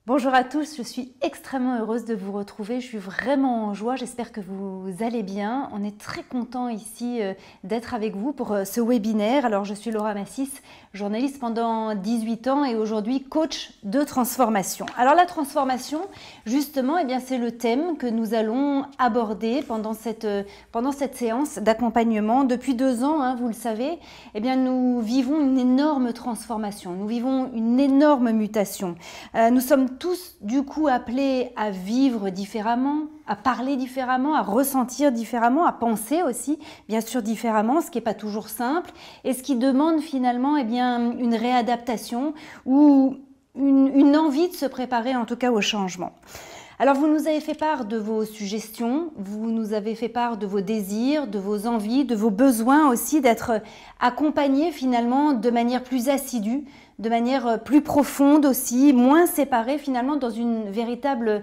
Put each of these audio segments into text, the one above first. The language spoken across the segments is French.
Bonjour à tous, je suis extrêmement heureuse de vous retrouver, je suis vraiment en joie, j'espère que vous allez bien. On est très content ici d'être avec vous pour ce webinaire. Alors je suis Laura Massis, journaliste pendant 18 ans et aujourd'hui coach de transformation. Alors la transformation, justement, c'est le thème que nous allons aborder pendant cette séance d'accompagnement. Depuis 2 ans, vous le savez, nous vivons une énorme transformation, nous vivons une énorme mutation. Nous sommes tous du coup appelés à vivre différemment, à parler différemment, à ressentir différemment, à penser aussi bien sûr différemment, ce qui n'est pas toujours simple et ce qui demande finalement une réadaptation ou une envie de se préparer en tout cas au changement. Alors vous nous avez fait part de vos suggestions, vous nous avez fait part de vos désirs, de vos envies, de vos besoins aussi d'être accompagnés finalement de manière plus assidue, de manière plus profonde aussi, moins séparée finalement dans une véritable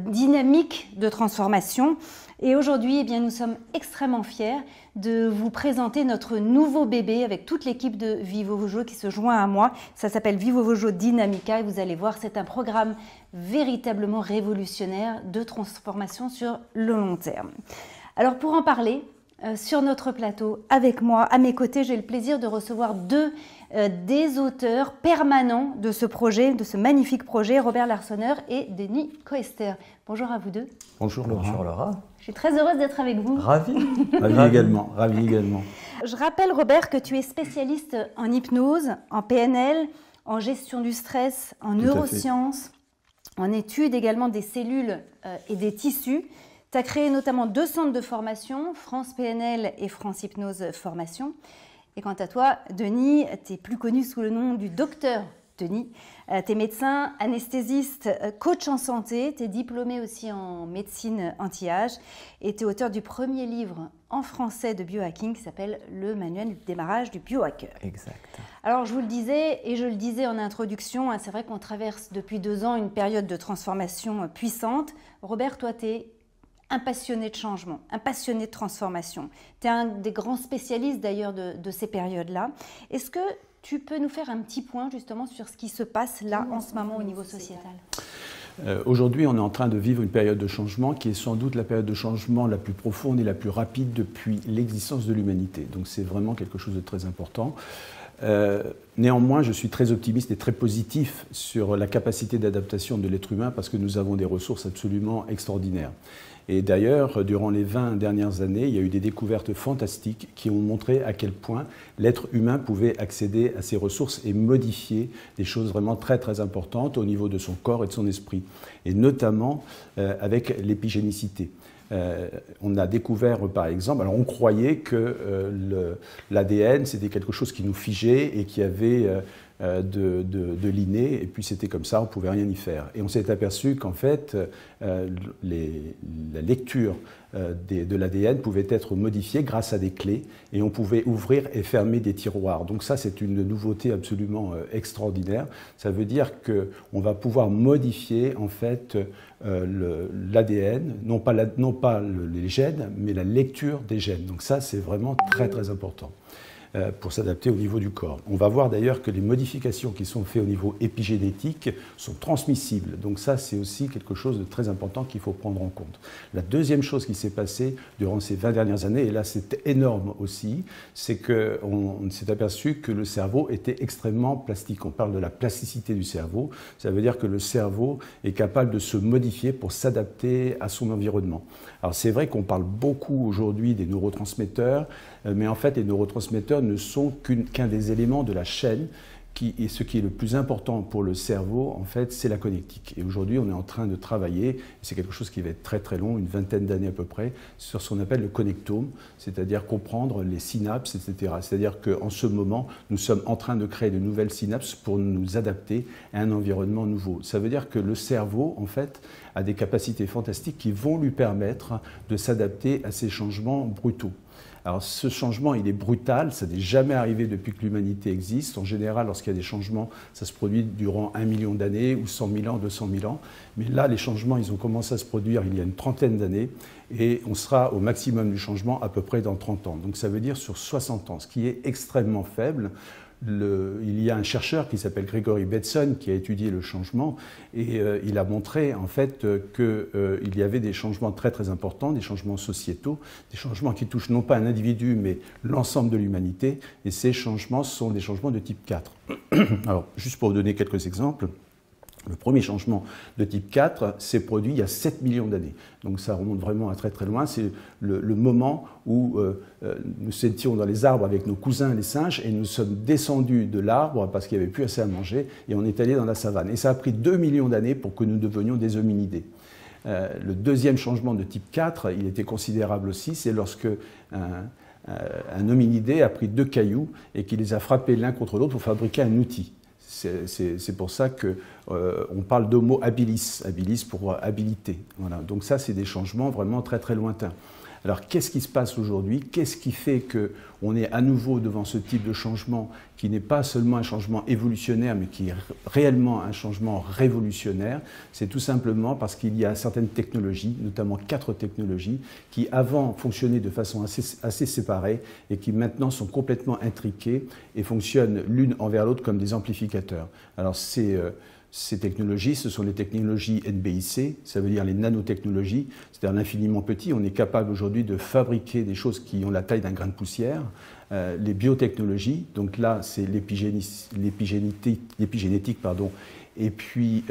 dynamique de transformation. Et aujourd'hui, nous sommes extrêmement fiers de vous présenter notre nouveau bébé avec toute l'équipe de Vivo Vojo qui se joint à moi. Ça s'appelle Vivo Vojo Dynamica et vous allez voir, c'est un programme véritablement révolutionnaire de transformation sur le long terme. Alors pour en parler, sur notre plateau, avec moi, à mes côtés, j'ai le plaisir de recevoir deux des auteurs permanents de ce projet, de ce magnifique projet, Robert Larsonneur et Denis Koester. Bonjour à vous deux. Bonjour Laura. Bonjour Laura. Je suis très heureuse d'être avec vous. Ravi. Ravi également, ravi également. Je rappelle Robert que tu es spécialiste en hypnose, en PNL, en gestion du stress, en neurosciences, en études également des cellules et des tissus. Tu as créé notamment 2 centres de formation, France PNL et France Hypnose Formation. Et quant à toi, Denis, tu es plus connu sous le nom du docteur Denis. Tu es médecin, anesthésiste, coach en santé, tu es diplômé aussi en médecine anti-âge et tu es auteur du premier livre en français de biohacking qui s'appelle Le manuel du démarrage du biohacker. Exact. Alors je vous le disais et je le disais en introduction, c'est vrai qu'on traverse depuis 2 ans une période de transformation puissante. Robert, toi, tu es un passionné de changement, un passionné de transformation. Tu es un des grands spécialistes d'ailleurs de ces périodes-là. Est-ce que tu peux nous faire un petit point justement sur ce qui se passe là en ce moment au niveau sociétal ? Aujourd'hui, on est en train de vivre une période de changement qui est sans doute la période de changement la plus profonde et la plus rapide depuis l'existence de l'humanité. Donc c'est vraiment quelque chose de très important. Néanmoins, je suis très optimiste et très positif sur la capacité d'adaptation de l'être humain parce que nous avons des ressources absolument extraordinaires. Et d'ailleurs, durant les 20 dernières années, il y a eu des découvertes fantastiques qui ont montré à quel point l'être humain pouvait accéder à ces ressources et modifier des choses vraiment très très importantes au niveau de son corps et de son esprit, et notamment avec l'épigénicité. On a découvert par exemple, alors on croyait que l'ADN c'était quelque chose qui nous figeait et qui avait de l'inné, et puis c'était comme ça, on ne pouvait rien y faire. Et on s'est aperçu qu'en fait, la lecture de l'ADN pouvait être modifiée grâce à des clés, et on pouvait ouvrir et fermer des tiroirs. Donc ça, c'est une nouveauté absolument extraordinaire. Ça veut dire qu'on va pouvoir modifier en fait l'ADN, non pas les gènes, mais la lecture des gènes. Donc ça, c'est vraiment très très important pour s'adapter au niveau du corps. On va voir d'ailleurs que les modifications qui sont faites au niveau épigénétique sont transmissibles. Donc ça, c'est aussi quelque chose de très important qu'il faut prendre en compte. La deuxième chose qui s'est passée durant ces 20 dernières années, et là c'est énorme aussi, c'est qu'on s'est aperçu que le cerveau était extrêmement plastique. On parle de la plasticité du cerveau. Ça veut dire que le cerveau est capable de se modifier pour s'adapter à son environnement. Alors c'est vrai qu'on parle beaucoup aujourd'hui des neurotransmetteurs, mais en fait les neurotransmetteurs ne sont qu'un des éléments de la chaîne et ce qui est le plus important pour le cerveau, en fait, c'est la connectique. Et aujourd'hui, on est en train de travailler, c'est quelque chose qui va être très très long, une vingtaine d'années à peu près, sur ce qu'on appelle le connectome, c'est-à-dire comprendre les synapses, etc. C'est-à-dire qu'en ce moment, nous sommes en train de créer de nouvelles synapses pour nous adapter à un environnement nouveau. Ça veut dire que le cerveau, en fait, a des capacités fantastiques qui vont lui permettre de s'adapter à ces changements brutaux. Alors ce changement, il est brutal, ça n'est jamais arrivé depuis que l'humanité existe. En général, lorsqu'il y a des changements, ça se produit durant 1 million d'années ou 100 000 ans, 200 000 ans. Mais là, les changements, ils ont commencé à se produire il y a une trentaine d'années et on sera au maximum du changement à peu près dans 30 ans. Donc ça veut dire sur 60 ans, ce qui est extrêmement faible. il y a un chercheur qui s'appelle Gregory Bateson qui a étudié le changement et il a montré en fait qu'il y avait des changements très très importants, des changements sociétaux, des changements qui touchent non pas un individu mais l'ensemble de l'humanité, et ces changements sont des changements de type 4. Alors, juste pour vous donner quelques exemples, le premier changement de type 4 s'est produit il y a 7 millions d'années. Donc ça remonte vraiment à très très loin. C'est le moment où nous étions dans les arbres avec nos cousins les singes et nous sommes descendus de l'arbre parce qu'il n'y avait plus assez à manger et on est allé dans la savane. Et ça a pris 2 millions d'années pour que nous devenions des hominidés. Le deuxième changement de type 4, il était considérable aussi, c'est lorsque un hominidé a pris 2 cailloux et qu'il les a frappés l'un contre l'autre pour fabriquer un outil. C'est pour ça qu'on parle d'homo habilis, habilis pour habilité. Voilà. Donc ça, c'est des changements vraiment très très lointains. Alors qu'est-ce qui se passe aujourd'hui? Qu'est-ce qui fait qu'on est à nouveau devant ce type de changement qui n'est pas seulement un changement évolutionnaire, mais qui est réellement un changement révolutionnaire? C'est tout simplement parce qu'il y a certaines technologies, notamment 4 technologies, qui avant fonctionnaient de façon assez séparée et qui maintenant sont complètement intriquées et fonctionnent l'une envers l'autre comme des amplificateurs. Alors ces technologies, ce sont les technologies NBIC, ça veut dire les nanotechnologies, c'est-à-dire l'infiniment petit. On est capable aujourd'hui de fabriquer des choses qui ont la taille d'un grain de poussière. Les biotechnologies, donc là c'est l'épigénétique, et puis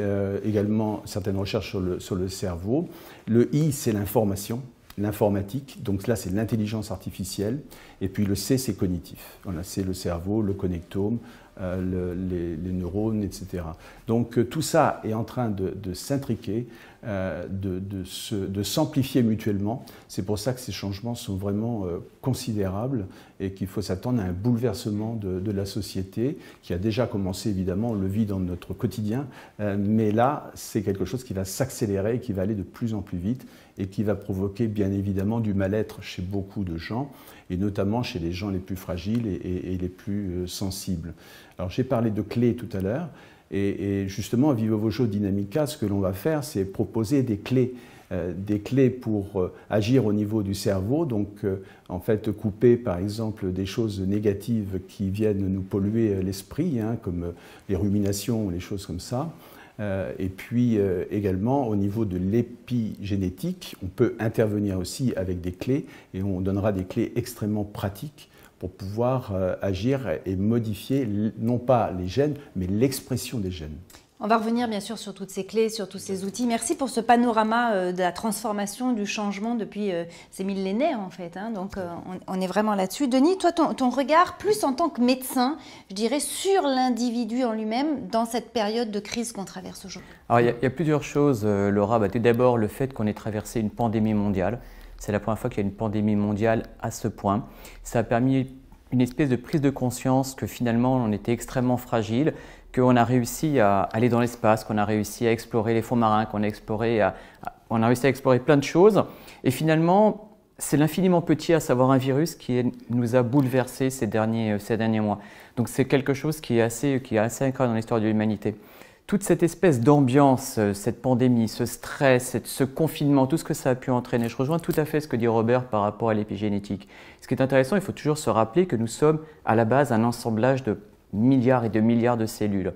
également certaines recherches sur le cerveau. Le I, c'est l'information, l'informatique, donc là c'est l'intelligence artificielle, et puis le C, c'est cognitif. Voilà, c'est le cerveau, le connectome, les neurones, etc. Donc tout ça est en train de s'intriquer, de s'amplifier mutuellement. C'est pour ça que ces changements sont vraiment considérables et qu'il faut s'attendre à un bouleversement de la société qui a déjà commencé, évidemment, on le vit dans notre quotidien, mais là, c'est quelque chose qui va s'accélérer et qui va aller de plus en plus vite et qui va provoquer, bien évidemment, du mal-être chez beaucoup de gens, et notamment chez les gens les plus fragiles et les plus sensibles. Alors j'ai parlé de clés tout à l'heure, et justement à Vivo Voce Dynamica, ce que l'on va faire, c'est proposer des clés pour agir au niveau du cerveau, donc en fait couper par exemple des choses négatives qui viennent nous polluer l'esprit, hein, comme les ruminations ou les choses comme ça. Et puis également au niveau de l'épigénétique, on peut intervenir aussi avec des clés et on donnera des clés extrêmement pratiques pour pouvoir agir et modifier non pas les gènes, mais l'expression des gènes. On va revenir bien sûr sur toutes ces clés, sur tous ces outils. Merci pour ce panorama de la transformation, du changement depuis ces millénaires en fait. Hein. Donc on est vraiment là-dessus. Denis, toi ton regard plus en tant que médecin, je dirais, sur l'individu en lui-même dans cette période de crise qu'on traverse aujourd'hui. Alors il y a plusieurs choses, Laura. Tout d'abord le fait qu'on ait traversé une pandémie mondiale. C'est la première fois qu'il y a une pandémie mondiale à ce point. Ça a permis une espèce de prise de conscience que finalement on était extrêmement fragile, qu'on a réussi à aller dans l'espace, qu'on a réussi à explorer les fonds marins, qu'on a réussi à explorer plein de choses. Et finalement, c'est l'infiniment petit, à savoir un virus qui nous a bouleversés ces derniers mois. Donc c'est quelque chose qui est assez incroyable dans l'histoire de l'humanité. Toute cette espèce d'ambiance, cette pandémie, ce stress, ce confinement, tout ce que ça a pu entraîner. Je rejoins tout à fait ce que dit Robert par rapport à l'épigénétique. Ce qui est intéressant, il faut toujours se rappeler que nous sommes à la base un assemblage de milliards et de milliards de cellules.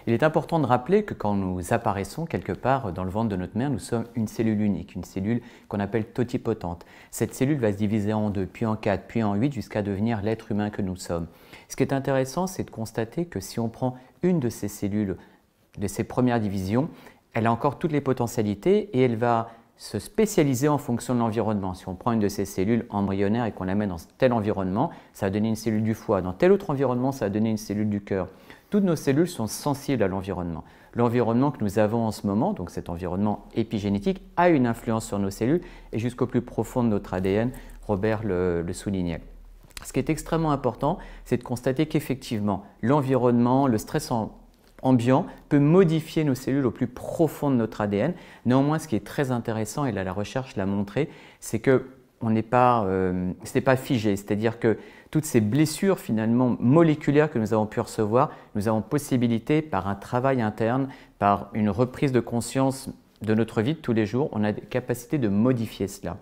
Il est important de rappeler que quand nous apparaissons quelque part dans le ventre de notre mère, nous sommes une cellule unique, une cellule qu'on appelle totipotente. Cette cellule va se diviser en 2, puis en 4, puis en 8, jusqu'à devenir l'être humain que nous sommes. Ce qui est intéressant, c'est de constater que si on prend une de ces cellules, de ces premières divisions, elle a encore toutes les potentialités et elle va se spécialiser en fonction de l'environnement. Si on prend une de ces cellules embryonnaires et qu'on la met dans tel environnement, ça va donner une cellule du foie. Dans tel autre environnement, ça va donner une cellule du cœur. Toutes nos cellules sont sensibles à l'environnement. L'environnement que nous avons en ce moment, donc cet environnement épigénétique, a une influence sur nos cellules et jusqu'au plus profond de notre ADN, Robert le soulignait. Ce qui est extrêmement important, c'est de constater qu'effectivement, l'environnement, le stress ambiant peut modifier nos cellules au plus profond de notre ADN. Néanmoins, ce qui est très intéressant, et là la recherche l'a montré, c'est que ce n'est pas figé, c'est-à-dire que toutes ces blessures finalement moléculaires que nous avons pu recevoir, nous avons possibilité par un travail interne, par une reprise de conscience de notre vie de tous les jours, on a des capacités de modifier cela.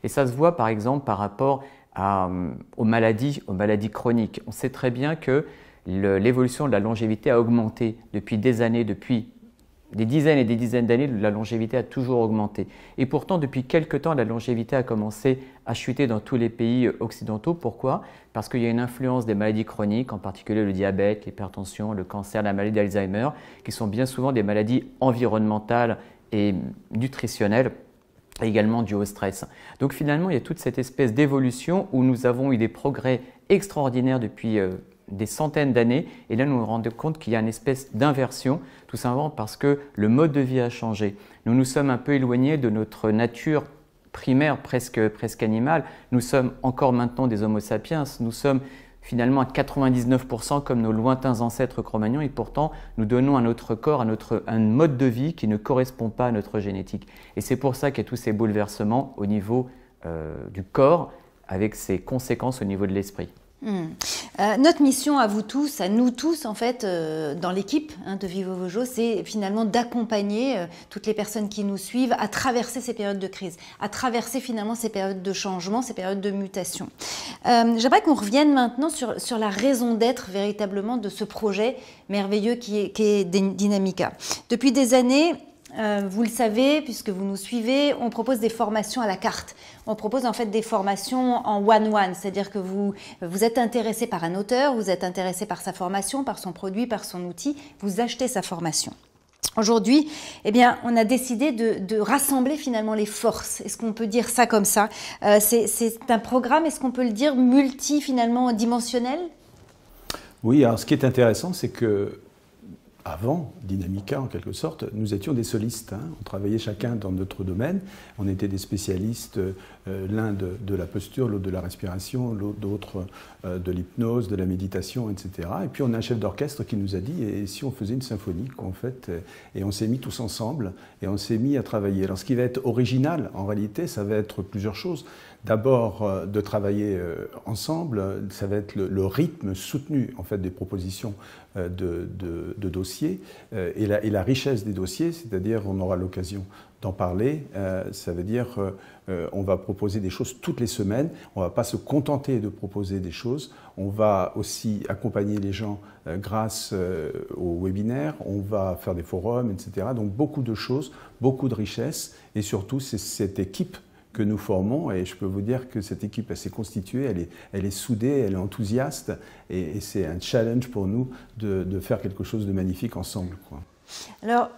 Et ça se voit par exemple par rapport aux maladies chroniques. On sait très bien que l'évolution de la longévité a augmenté depuis des années, depuis des dizaines et des dizaines d'années, la longévité a toujours augmenté. Et pourtant, depuis quelque temps, la longévité a commencé à chuter dans tous les pays occidentaux. Pourquoi? Parce qu'il y a une influence des maladies chroniques, en particulier le diabète, l'hypertension, le cancer, la maladie d'Alzheimer, qui sont bien souvent des maladies environnementales et nutritionnelles, également dues au stress. Donc finalement, il y a toute cette espèce d'évolution où nous avons eu des progrès extraordinaires depuis des centaines d'années, et là nous nous rendons compte qu'il y a une espèce d'inversion, tout simplement parce que le mode de vie a changé. Nous nous sommes un peu éloignés de notre nature primaire, presque animale. Nous sommes encore maintenant des Homo sapiens, nous sommes finalement à 99% comme nos lointains ancêtres Cro-Magnons, et pourtant nous donnons à notre corps un mode de vie qui ne correspond pas à notre génétique. Et c'est pour ça qu'il y a tous ces bouleversements au niveau du corps, avec ses conséquences au niveau de l'esprit. Notre mission à vous tous, à nous tous en fait, dans l'équipe de Vivo Vojo, c'est finalement d'accompagner toutes les personnes qui nous suivent à traverser ces périodes de crise, à traverser finalement ces périodes de changement, ces périodes de mutation. J'aimerais qu'on revienne maintenant sur la raison d'être véritablement de ce projet merveilleux qui est Dynamica. Depuis des années, vous le savez, puisque vous nous suivez, on propose des formations à la carte. On propose en fait des formations en one-one, c'est-à-dire que vous êtes intéressé par un auteur, vous êtes intéressé par sa formation, par son produit, par son outil, vous achetez sa formation. Aujourd'hui, eh bien, on a décidé de rassembler finalement les forces. Est-ce qu'on peut dire ça comme ça? C'est un programme, est-ce qu'on peut le dire, finalement dimensionnel? Oui, alors ce qui est intéressant, c'est que avant Dynamica, en quelque sorte, nous étions des solistes. On travaillait chacun dans notre domaine. On était des spécialistes, l'un de la posture, l'autre de la respiration, l'autre de l'hypnose, de la méditation, etc. Et puis on a un chef d'orchestre qui nous a dit, et si on faisait une symphonie, en fait, et on s'est mis tous ensemble, et on s'est mis à travailler. Alors ce qui va être original, en réalité, ça va être plusieurs choses. D'abord, de travailler ensemble, ça va être le rythme soutenu en fait, des propositions de dossiers et la richesse des dossiers, c'est-à-dire on aura l'occasion d'en parler. Ça veut dire on va proposer des choses toutes les semaines, on ne va pas se contenter de proposer des choses, on va aussi accompagner les gens grâce aux webinaires, on va faire des forums, etc. Donc beaucoup de choses, beaucoup de richesses et surtout c'est cette équipe que nous formons, et je peux vous dire que cette équipe s'est constituée, elle est soudée, elle est enthousiaste, et c'est un challenge pour nous de faire quelque chose de magnifique ensemble, quoi. Alors,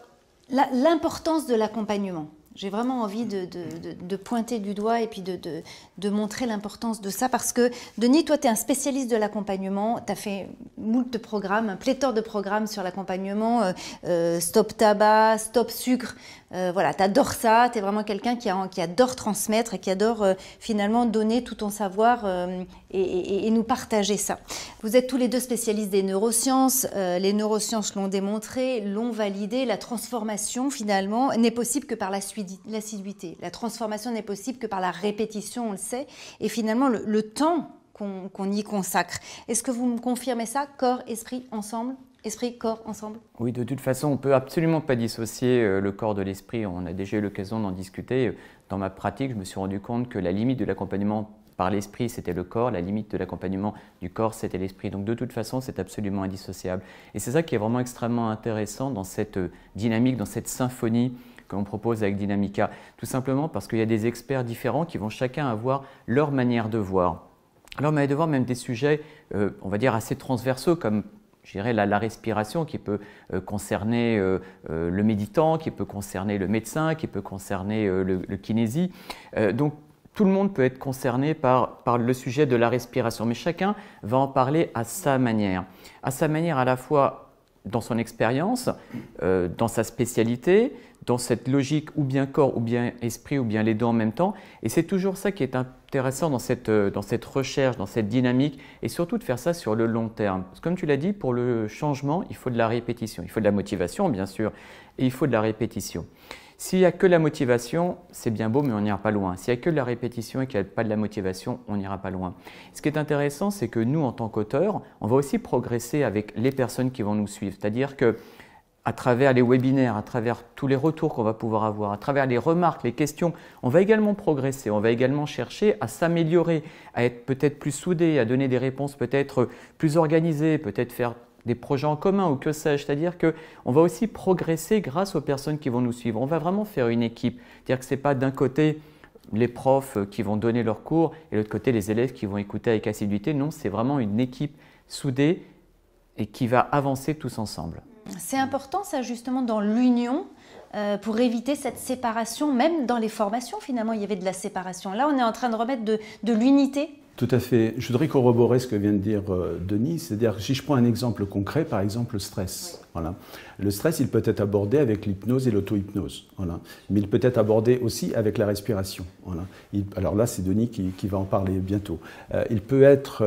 l'importance de l'accompagnement. J'ai vraiment envie de pointer du doigt et puis de montrer l'importance de ça parce que, Denis, toi, tu es un spécialiste de l'accompagnement. Tu as fait moult de programmes, un pléthore de programmes sur l'accompagnement, Stop Tabac, Stop Sucre. Voilà, tu adores ça. Tu es vraiment quelqu'un qui adore transmettre et qui adore finalement donner tout ton savoir et nous partager ça. Vous êtes tous les deux spécialistes des neurosciences. Les neurosciences l'ont démontré, l'ont validé. La transformation, finalement, n'est possible que par l'assiduité. La transformation n'est possible que par la répétition, on le sait. Et finalement, le temps qu'on y consacre. Est-ce que vous me confirmez ça? Corps, esprit, ensemble? Esprit, corps, ensemble? Oui, de toute façon, on ne peut absolument pas dissocier le corps de l'esprit. On a déjà eu l'occasion d'en discuter. Dans ma pratique, je me suis rendu compte que la limite de l'accompagnement par l'esprit, c'était le corps. La limite de l'accompagnement du corps, c'était l'esprit. Donc de toute façon, c'est absolument indissociable. Et c'est ça qui est vraiment extrêmement intéressant dans cette dynamique, dans cette symphonie que l'on propose avec Dynamica. Tout simplement parce qu'il y a des experts différents qui vont chacun avoir leur manière de voir. Alors, on va devoir même des sujets, on va dire, assez transversaux, comme je dirais la respiration, qui peut concerner le méditant, qui peut concerner le médecin, qui peut concerner le kinésie. Donc, tout le monde peut être concerné par le sujet de la respiration, mais chacun va en parler à sa manière à la fois dans son expérience, dans sa spécialité, dans cette logique ou bien corps ou bien esprit ou bien les deux en même temps. Et c'est toujours ça qui est intéressant dans cette recherche, dans cette dynamique, et surtout de faire ça sur le long terme. Parce que comme tu l'as dit, pour le changement, il faut de la répétition. Il faut de la motivation, bien sûr, et il faut de la répétition. S'il n'y a que la motivation, c'est bien beau, mais on n'ira pas loin. S'il n'y a que de la répétition et qu'il n'y a pas de la motivation, on n'ira pas loin. Ce qui est intéressant, c'est que nous, en tant qu'auteurs, on va aussi progresser avec les personnes qui vont nous suivre. C'est-à-dire que à travers les webinaires, à travers tous les retours qu'on va pouvoir avoir, à travers les remarques, les questions, on va également progresser, on va également chercher à s'améliorer, à être peut-être plus soudés, à donner des réponses peut-être plus organisées, peut-être faire des projets en commun ou que sais-je. C'est-à-dire qu'on va aussi progresser grâce aux personnes qui vont nous suivre. On va vraiment faire une équipe. C'est-à-dire que ce n'est pas d'un côté les profs qui vont donner leurs cours et de l'autre côté les élèves qui vont écouter avec assiduité. Non, c'est vraiment une équipe soudée et qui va avancer tous ensemble. C'est important ça justement dans l'union pour éviter cette séparation, même dans les formations finalement il y avait de la séparation. Là on est en train de remettre de l'unité. Tout à fait. Je voudrais corroborer ce que vient de dire Denis, c'est-à-dire si je prends un exemple concret, par exemple le stress. Oui. Voilà. Le stress, il peut être abordé avec l'hypnose et l'auto-hypnose. Voilà. Mais il peut être abordé aussi avec la respiration. Voilà. Alors là, c'est Denis qui va en parler bientôt. Il peut être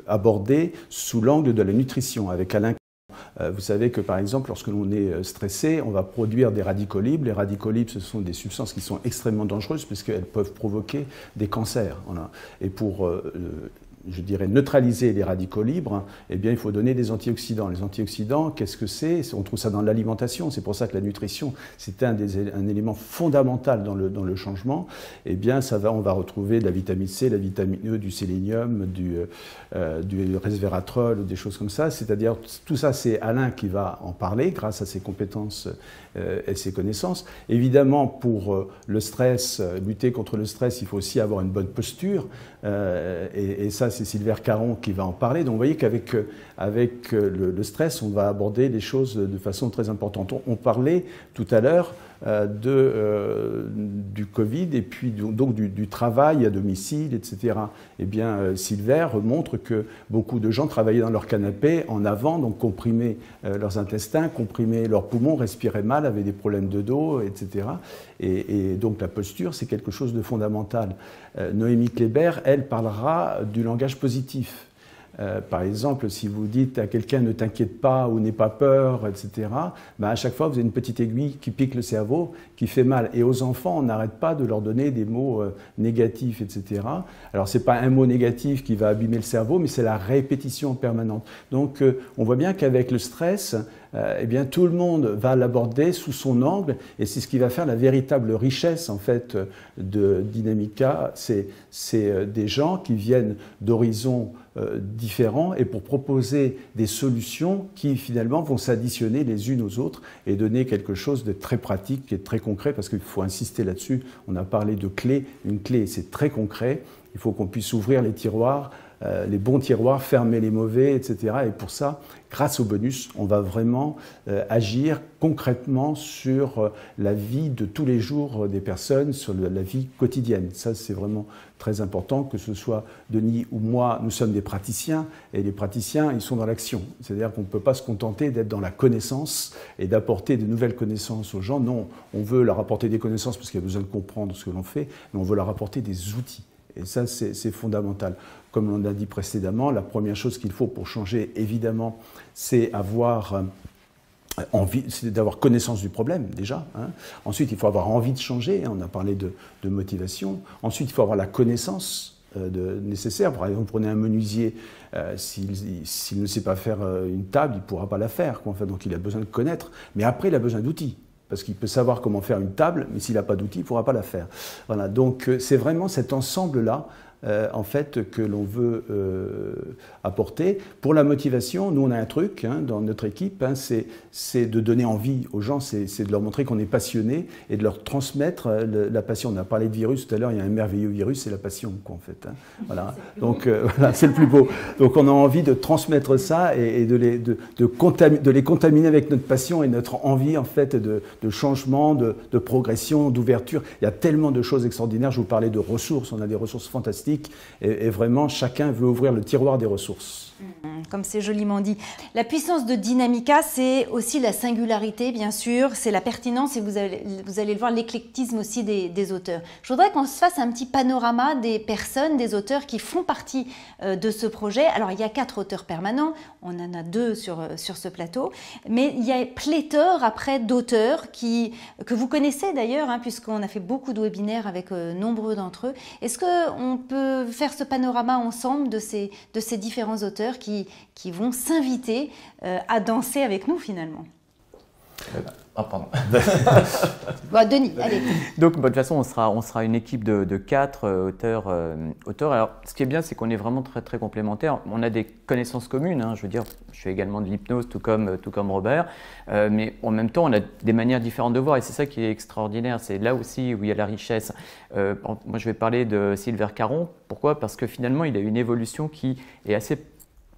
abordé sous l'angle de la nutrition, avec Alain. Vous savez que par exemple, lorsque l'on est stressé, on va produire des radicaux libres. Les radicaux libres, ce sont des substances qui sont extrêmement dangereuses puisqu'elles peuvent provoquer des cancers. Voilà. Et pour, je dirais, neutraliser les radicaux libres, eh bien, il faut donner des antioxydants. Les antioxydants, qu'est-ce que c'est? On trouve ça dans l'alimentation. C'est pour ça que la nutrition, c'est un élément fondamental dans le changement. Eh bien, on va retrouver de la vitamine C, la vitamine E, du sélénium, du resveratrol, des choses comme ça. C'est-à-dire, tout ça, c'est Alain qui va en parler grâce à ses compétences et ses connaissances. Évidemment, pour le stress, lutter contre le stress, il faut aussi avoir une bonne posture. Et ça, c'est Sylvain Caron qui va en parler. Donc, vous voyez qu'avec le stress, on va aborder les choses de façon très importante. On parlait tout à l'heure du Covid et puis donc du travail à domicile, etc. Eh bien, Sylvain montre que beaucoup de gens travaillaient dans leur canapé en avant, donc comprimaient leurs intestins, comprimaient leurs poumons, respiraient mal, avaient des problèmes de dos, etc. Et donc la posture, c'est quelque chose de fondamental. Noémie Kléber, elle, parlera du langage positif. Par exemple, si vous dites à quelqu'un « ne t'inquiète pas » ou « n'aie pas peur », etc., ben à chaque fois, vous avez une petite aiguille qui pique le cerveau, qui fait mal. Et aux enfants, on n'arrête pas de leur donner des mots négatifs, etc. Alors, ce n'est pas un mot négatif qui va abîmer le cerveau, mais c'est la répétition permanente. Donc, on voit bien qu'avec le stress, eh bien, tout le monde va l'aborder sous son angle, et c'est ce qui va faire la véritable richesse, en fait, de Dynamica. C'est des gens qui viennent d'horizons différents et pour proposer des solutions qui finalement vont s'additionner les unes aux autres et donner quelque chose de très pratique et de très concret, parce qu'il faut insister là-dessus. On a parlé de clés. Une clé, c'est très concret. Il faut qu'on puisse ouvrir les tiroirs, les bons tiroirs, fermer les mauvais, etc. Et pour ça, grâce au bonus, on va vraiment agir concrètement sur la vie de tous les jours des personnes, sur la vie quotidienne. Ça, c'est vraiment très important, que ce soit Denis ou moi, nous sommes des praticiens, et les praticiens, ils sont dans l'action. C'est-à-dire qu'on ne peut pas se contenter d'être dans la connaissance et d'apporter de nouvelles connaissances aux gens. Non, on veut leur apporter des connaissances parce qu'il y a besoin de comprendre ce que l'on fait, mais on veut leur apporter des outils. Et ça, c'est fondamental. Comme on l'a dit précédemment, la première chose qu'il faut pour changer, évidemment, c'est avoir envie, c'est d'avoir connaissance du problème, déjà. Hein. Ensuite, il faut avoir envie de changer. On a parlé de motivation. Ensuite, il faut avoir la connaissance nécessaire. Par exemple, prenez un menuisier, s'il ne sait pas faire une table, il ne pourra pas la faire. Quoi. Enfin, donc, il a besoin de connaître. Mais après, il a besoin d'outils. Parce qu'il peut savoir comment faire une table, mais s'il n'a pas d'outils, il ne pourra pas la faire. Voilà, donc c'est vraiment cet ensemble-là, en fait, que l'on veut apporter. Pour la motivation, nous, on a un truc dans notre équipe, c'est de donner envie aux gens, c'est de leur montrer qu'on est passionné et de leur transmettre la passion. On a parlé de virus tout à l'heure, il y a un merveilleux virus, c'est la passion, quoi, en fait. Voilà. Donc, voilà, c'est le plus beau. Donc, on a envie de transmettre ça et de les contaminer avec notre passion et notre envie, en fait, de changement, de progression, d'ouverture. Il y a tellement de choses extraordinaires. Je vous parlais de ressources, on a des ressources fantastiques. Et vraiment, chacun veut ouvrir le tiroir des ressources. Comme c'est joliment dit. La puissance de Dynamica, c'est aussi la singularité, bien sûr, c'est la pertinence et vous allez le voir, l'éclectisme aussi des auteurs. Je voudrais qu'on se fasse un petit panorama des personnes, des auteurs qui font partie de ce projet. Alors, il y a 4 auteurs permanents, on en a 2 sur ce plateau, mais il y a pléthore après d'auteurs que vous connaissez d'ailleurs, puisqu'on a fait beaucoup de webinaires avec nombreux d'entre eux. Est-ce qu'on peut faire ce panorama ensemble de ces différents auteurs auditeurs qui vont s'inviter à danser avec nous finalement. Ah, pardon. Bon, Denis, allez. Donc, de toute façon, on sera une équipe de 4 auteurs. Alors, ce qui est bien, c'est qu'on est vraiment très, très complémentaires. On a des connaissances communes. Je veux dire, je fais également de l'hypnose, tout comme Robert. Mais en même temps, on a des manières différentes de voir. Et c'est ça qui est extraordinaire. C'est là aussi où il y a la richesse. Moi, je vais parler de Silver Caron. Pourquoi? Parce que finalement, il a une évolution qui est assez,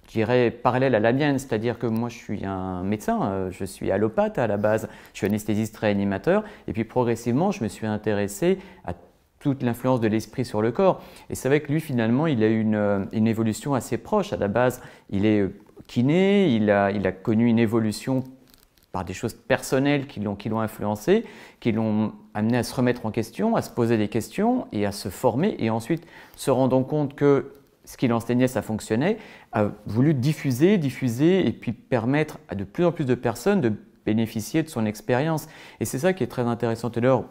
je dirais, parallèle à la mienne, c'est-à-dire que moi je suis un médecin, je suis allopathe à la base, je suis anesthésiste réanimateur, et puis progressivement je me suis intéressé à toute l'influence de l'esprit sur le corps. Et c'est vrai que lui finalement il a eu une évolution assez proche. À la base il est kiné, il a connu une évolution par des choses personnelles qui l'ont influencé, qui l'ont amené à se remettre en question, à se poser des questions et à se former, et ensuite se rendant compte que ce qu'il enseignait, ça fonctionnait, a voulu diffuser et puis permettre à de plus en plus de personnes de bénéficier de son expérience. Et c'est ça qui est très intéressant. Tout à l'heure,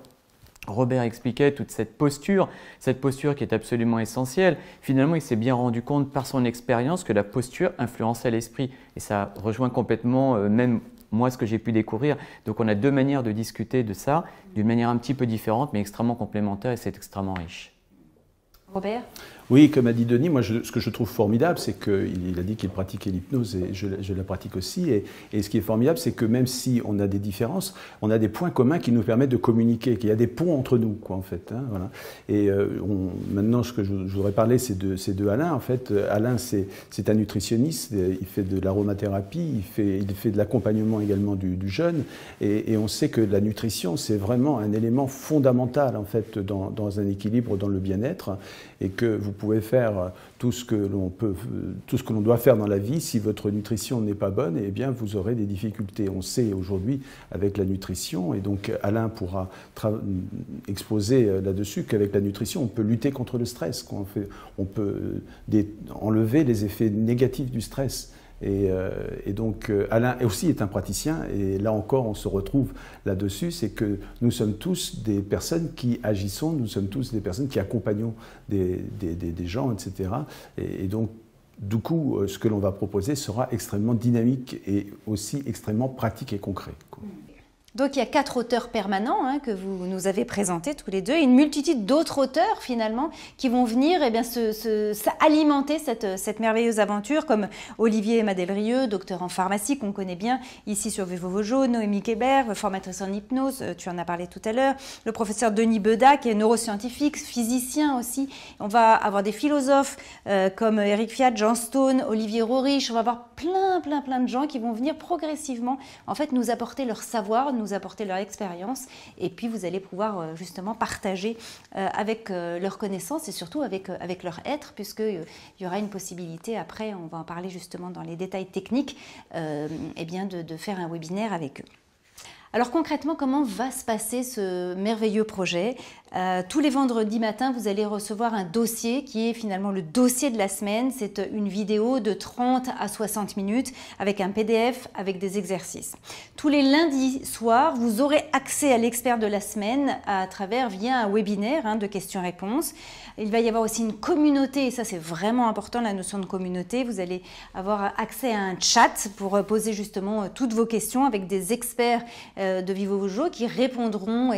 Robert expliquait toute cette posture qui est absolument essentielle. Finalement, il s'est bien rendu compte par son expérience que la posture influençait l'esprit. Et ça rejoint complètement même moi ce que j'ai pu découvrir. Donc on a 2 manières de discuter de ça, d'une manière un petit peu différente, mais extrêmement complémentaire, et c'est extrêmement riche. Robert ? Oui, comme a dit Denis, moi ce que je trouve formidable, c'est qu'il a dit qu'il pratiquait l'hypnose et je la pratique aussi. Et ce qui est formidable, c'est que même si on a des différences, on a des points communs qui nous permettent de communiquer, qu'il y a des ponts entre nous, quoi, en fait. Voilà. Et maintenant, ce que je voudrais parler, c'est de Alain. En fait, Alain, c'est un nutritionniste, il fait de l'aromathérapie, il fait de l'accompagnement également du jeune. Et on sait que la nutrition, c'est vraiment un élément fondamental, en fait, dans un équilibre, dans le bien-être, et que vous pouvez faire tout ce que l'on doit faire dans la vie. Si votre nutrition n'est pas bonne, eh bien vous aurez des difficultés. On sait aujourd'hui avec la nutrition, et donc Alain pourra exposer là-dessus, qu'avec la nutrition, on peut lutter contre le stress. On peut enlever les effets négatifs du stress. Et donc Alain aussi est un praticien, et là encore on se retrouve là-dessus, c'est que nous sommes tous des personnes qui agissons, nous sommes tous des personnes qui accompagnons des gens, etc. Et donc du coup ce que l'on va proposer sera extrêmement dynamique et aussi extrêmement pratique et concret, quoi. Donc il y a 4 auteurs permanents que vous nous avez présentés tous les deux, et une multitude d'autres auteurs finalement qui vont venir alimenter cette merveilleuse aventure, comme Olivier Madelrieux, docteur en pharmacie qu'on connaît bien ici sur Vivo Vojo, Noémie Kébert, formatrice en hypnose, tu en as parlé tout à l'heure, le professeur Denis Bedat qui est neuroscientifique, physicien aussi. On va avoir des philosophes comme Eric Fiat, Jean Stone, Olivier Rorich. On va avoir plein de gens qui vont venir progressivement en fait nous apporter leur savoir, nous apporter leur expérience, et puis vous allez pouvoir justement partager avec leurs connaissances et surtout avec leur être, puisqu'il y aura une possibilité après, on va en parler justement dans les détails techniques, de faire un webinaire avec eux. Alors concrètement, comment va se passer ce merveilleux projet ? Tous les vendredis matins, vous allez recevoir un dossier qui est finalement le dossier de la semaine. C'est une vidéo de 30 à 60 minutes avec un PDF, avec des exercices. Tous les lundis soirs, vous aurez accès à l'expert de la semaine via un webinaire de questions-réponses. Il va y avoir aussi une communauté, et ça c'est vraiment important, la notion de communauté. Vous allez avoir accès à un chat pour poser justement toutes vos questions avec des experts de Vivo Vojo qui répondront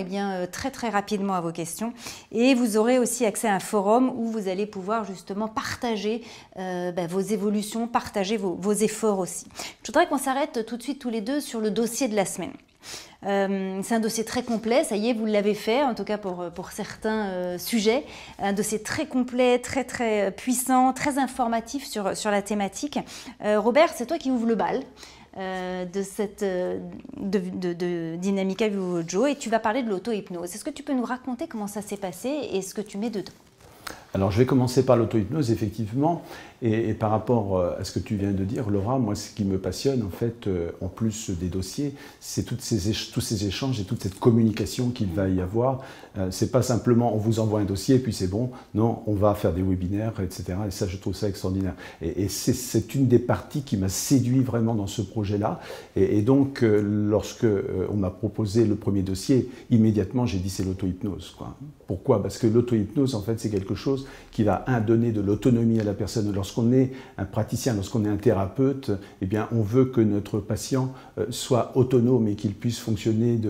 très rapidement à vos questions. Et vous aurez aussi accès à un forum où vous allez pouvoir justement partager vos évolutions, partager vos efforts aussi. Je voudrais qu'on s'arrête tout de suite tous les deux sur le dossier de la semaine. C'est un dossier très complet, ça y est, vous l'avez fait, en tout cas pour certains sujets. Un dossier très complet, très puissant, très informatif sur la thématique. Robert, c'est toi qui ouvre le bal de Dynamica Vivo Vojo, et tu vas parler de l'auto-hypnose. Est-ce que tu peux nous raconter comment ça s'est passé et ce que tu mets dedans ? Alors je vais commencer par l'auto-hypnose, effectivement, et par rapport à ce que tu viens de dire, Laura, moi ce qui me passionne en fait, en plus des dossiers, c'est tous ces échanges et toute cette communication qu'il va y avoir. C'est pas simplement on vous envoie un dossier et puis c'est bon, non, on va faire des webinaires, etc. Et ça, je trouve ça extraordinaire. Et c'est une des parties qui m'a séduit vraiment dans ce projet-là. Et donc, lorsque on m'a proposé le premier dossier, immédiatement j'ai dit c'est l'auto-hypnose, quoi. Pourquoi ? Parce que l'auto-hypnose, en fait, c'est quelque chose qui va, donner de l'autonomie à la personne lorsque lorsqu'on est un praticien, lorsqu'on est un thérapeute, eh bien, on veut que notre patient soit autonome et qu'il puisse fonctionner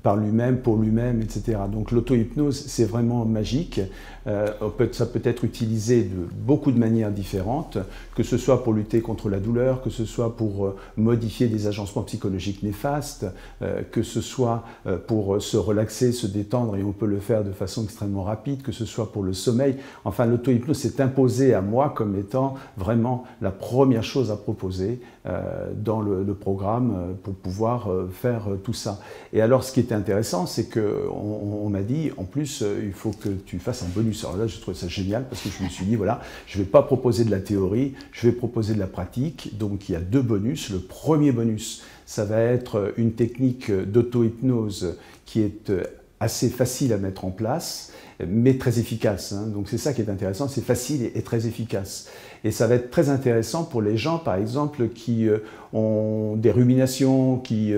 par lui-même, pour lui-même, etc. Donc l'auto-hypnose, c'est vraiment magique. Ça peut être utilisé de beaucoup de manières différentes, que ce soit pour lutter contre la douleur, que ce soit pour modifier des agencements psychologiques néfastes, que ce soit pour se relaxer, se détendre, et on peut le faire de façon extrêmement rapide, que ce soit pour le sommeil. Enfin, l'auto-hypnose s'est imposée à moi comme étant vraiment la première chose à proposer dans le programme pour pouvoir faire tout ça. Et alors, ce qui était intéressant, c'est qu'on m'a dit, en plus, il faut que tu fasses un bonus. Alors là, je trouvais ça génial parce que je me suis dit, voilà, je ne vais pas proposer de la théorie, je vais proposer de la pratique. Donc, il y a 2 bonus. Le premier bonus, ça va être une technique d'auto-hypnose qui est assez facile à mettre en place, mais très efficace. Donc c'est ça qui est intéressant, c'est facile et très efficace. Et ça va être très intéressant pour les gens, par exemple, qui ont des ruminations, qui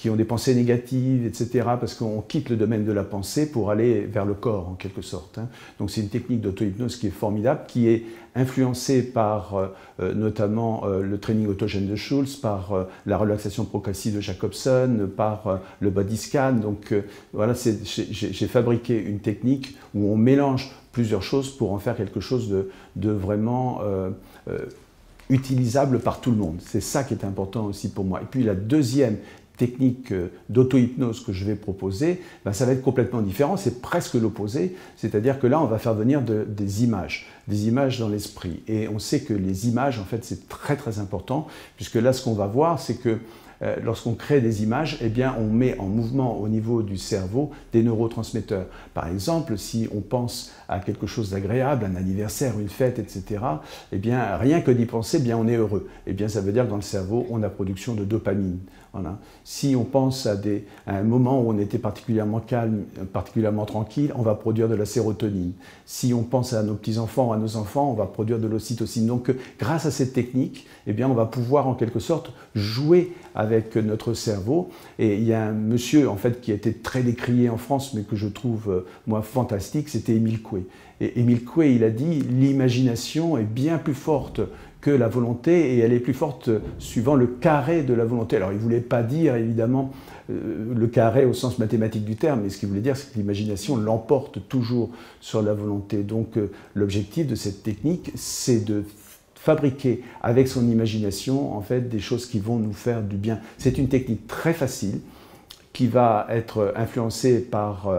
ont des pensées négatives, etc., parce qu'on quitte le domaine de la pensée pour aller vers le corps, en quelque sorte. Donc c'est une technique d'auto-hypnose qui est formidable, qui est influencée par notamment le training autogène de Schultz, par la relaxation progressive de Jacobson, par le body scan. Donc voilà, j'ai fabriqué une technique où on mélange plusieurs choses pour en faire quelque chose de vraiment utilisable par tout le monde. C'est ça qui est important aussi pour moi. Et puis la deuxième technique d'auto-hypnose que je vais proposer, ça va être complètement différent, c'est presque l'opposé, c'est-à-dire que là on va faire venir des images dans l'esprit. Et on sait que les images, en fait, c'est très très important, puisque là ce qu'on va voir, c'est que lorsqu'on crée des images, eh bien, on met en mouvement au niveau du cerveau des neurotransmetteurs. Par exemple, si on pense à quelque chose d'agréable, un anniversaire, une fête, etc., eh bien, rien que d'y penser, eh bien, on est heureux. Eh bien, ça veut dire que dans le cerveau, on a production de dopamine. Voilà. Si on pense à un moment où on était particulièrement calme, particulièrement tranquille, on va produire de la sérotonine. Si on pense à nos petits-enfants, à nos enfants, on va produire de l'ocytocine. Donc, grâce à cette technique, eh bien, on va pouvoir en quelque sorte jouer avec notre cerveau. Et il y a un monsieur, en fait, qui a été très décrié en France, mais que je trouve, moi, fantastique, c'était Émile Coué. Et Émile Coué, il a dit « l'imagination est bien plus forte que la volonté, et elle est plus forte suivant le carré de la volonté ». Alors, il ne voulait pas dire, évidemment, le carré au sens mathématique du terme, mais ce qu'il voulait dire, c'est que l'imagination l'emporte toujours sur la volonté. Donc, l'objectif de cette technique, c'est de fabriquer avec son imagination, en fait, des choses qui vont nous faire du bien. C'est une technique très facile, qui va être influencée par